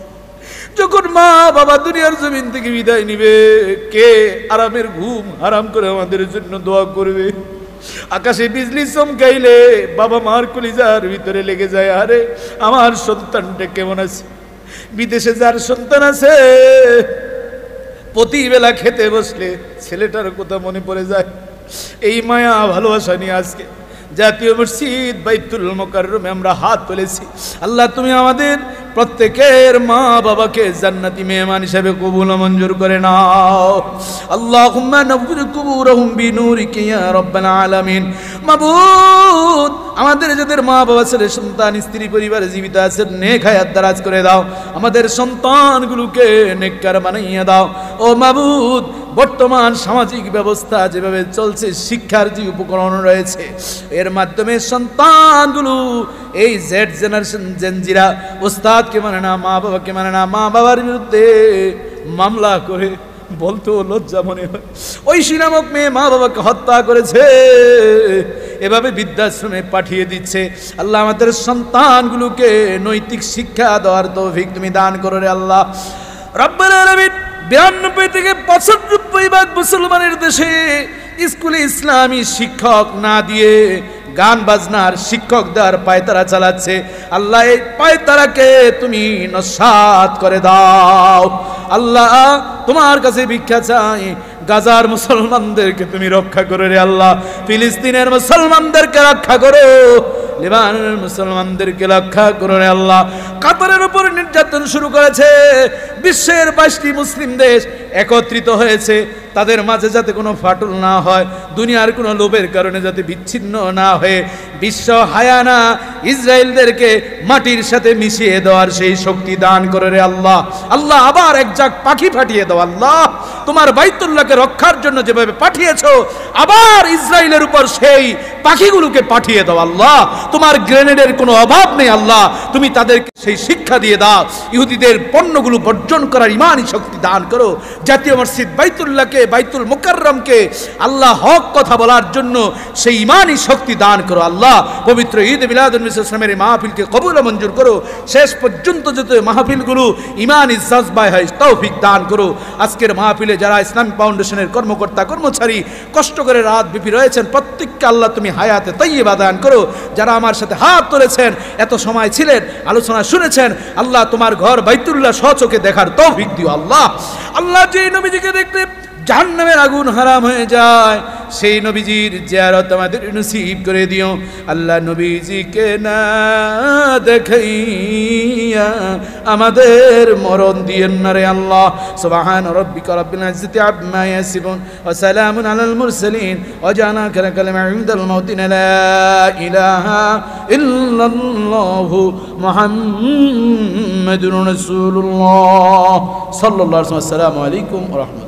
Speaker 1: যখন মা বাবা দুনিয়ার জমিন থেকে বিদায় নিবে, কে আরামের ঘুম হারাম করে আমাদের জন্য দোয়া করবে? আকাশে বিজলি চমকাইলে বাবা মার কলিজার ভিতরে লেগে যায়, আরে আমার সন্তানটা কেমন আছে? বিদেশে যার সন্তান আছে, প্রতিবেলা খেতে বসলে ছেলেটার কথা মনে পড়ে যায়। এই মায়া ভালোবাসা নিয়ে আজকে জাতীয় মসজিদ বাইতুল মুকাররমে আমরা হাত তুলেছি। আল্লাহ তুমি আমাদের প্রত্যেকের মা বাবাকে জান্নাতি মেহমান হিসেবে কবুল মঞ্জুর করে নাও। আল্লাহুম্মা নব্বির কুবুরহুম বিনূরিকা ইয়া রাব্বাল আলামিন। মাবুদ, আমাদের যাদের মা বাবা, ছেলে সন্তান, স্ত্রী পরিবার জীবিত আছে, নেক হায়াত দারাজ করে দাও। আমাদের সন্তানগুলোকে নেককার বানাইয়া দাও। ও মাবুদ, বর্তমান সামাজিক ব্যবস্থা যেভাবে চলছে, শিক্ষার যে উপকরণ রয়েছে, এর মাধ্যমে সন্তানগুলো এই জেড জেনারেশন জেনজিরা ওস্তাদকে মানে না, মা বাবাকে মানে না, মা বাবার বিরুদ্ধে মামলা করে বলতেও লজ্জা মনে হয়। ঐশী নামক মেয়ে মা বাবাকে হত্যা করেছে, এভাবে বৃদ্ধাশ্রমে পাঠিয়ে দিচ্ছে। আল্লাহ আমাদের সন্তানগুলোকে নৈতিক শিক্ষা দেওয়ার তৌফিক তুমি দান করো রে আল্লাহ রাব্বুল আলামিন। 92 থেকে 95% মুসলমানের দেশে স্কুলে ইসলামী শিক্ষক না দিয়ে গান বাজনার শিক্ষক দেওয়ার পায়তারা চালাচ্ছে। আল্লাহ এই পায়তারাকে তুমি নস্যাৎ করে দাও। আল্লাহ তোমার কাছে ভিক্ষা চাই, গাজার মুসলমানদেরকে তুমি রক্ষা করো রে আল্লাহ, ফিলিস্তিনের মুসলমানদেরকে রক্ষা করো, লেবাননের মুসলমানদেরকে রক্ষা করো রে আল্লাহ। কাতারের উপর নির্যাতন শুরু করেছে, বিশ্বের 22টি মুসলিম দেশ একত্রিত হয়েছে, তাদের মাঝে যাতে কোনো ফাটল না হয়, দুনিয়ার কোনো লোভের কারণে যাতে বিচ্ছিন্ন না হয়ে বিশ্ব হায়ানা ইসরায়েলদেরকে মাটির সাথে মিশিয়ে দেওয়ার সেই শক্তি দান করে রে আল্লাহ। আল্লাহ আবার এক জাক পাখি পাঠিয়ে দাও আল্লাহ, তোমার বাইতুল্লাহকে রক্ষার জন্য যেভাবে পাঠিয়েছো আবার ইসরায়েলের উপর সেই পাখিগুলোকে পাঠিয়ে দাও আল্লাহ। তোমার গ্রেনেডের কোনো অভাব নেই আল্লাহ, তুমি তাদেরকে সেই শিক্ষা দিয়ে দাও, ইহুদিদের পণ্যগুলো বর্জন করার ইমানি শক্তি দান করো। জাতীয় মসজিদ বাইতুল্লাহকে, বাইতুল মুকাররমকে আল্লাহ হক কথা বলার জন্য সেই ইমানি শক্তি দান করো আল্লাহ। পবিত্র ঈদ মিলাদুন নবী সাল্লাল্লাহু আলাইহি মাহফিলকে কবুল ও মঞ্জুর করো, শেষ পর্যন্ত যাতে মাহফিলগুলো ইমানি জাজবায় হয় তৌফিক দান করো। আজকের মাহফিলে যারা ইসলামিক ফাউন্ডেশনের কর্মকর্তা কর্মচারী কষ্ট করে রাত বিপি রয়েছেন, প্রত্যেককে আল্লাহ তুমি হায়াতে তাইয়্যিবা দান করো। যারা আমার সাথে হাত তুলেছেন, এত সময় ছিলেন, আলোচনা শুনেছেন, আল্লাহ তোমার ঘর বাইতুল্লাহ স্বচক্ষে দেখার তৌফিক দিও আল্লাহ। আল্লাহ যে নবীজিকে দেখতে জাহান্নামের আগুন হারাম হয়ে যায়, সেই নবীজির জিয়ারত আমাদের নসিব করে দিও আল্লাহ। নবীজিকে না দেখাইয়া আমাদের মরণ দিয়েন না রে আল্লাহ। সুবহান রাব্বিকা রাব্বিল ইজ্জাতি আম্মা ইয়াসিফুন ওয়া সালামুন আলাল মুরসালিন ওয়া জানাকা লাকাল মাউদাল মাউতিনা লা ইলাহা ইল্লাল্লাহু মুহাম্মাদুর রাসূলুল্লাহ সাল্লাল্লাহু আলাইহি ওয়া সাল্লাম। আসসালামু আলাইকুম ওয়া রাহমাতুল্লাহ।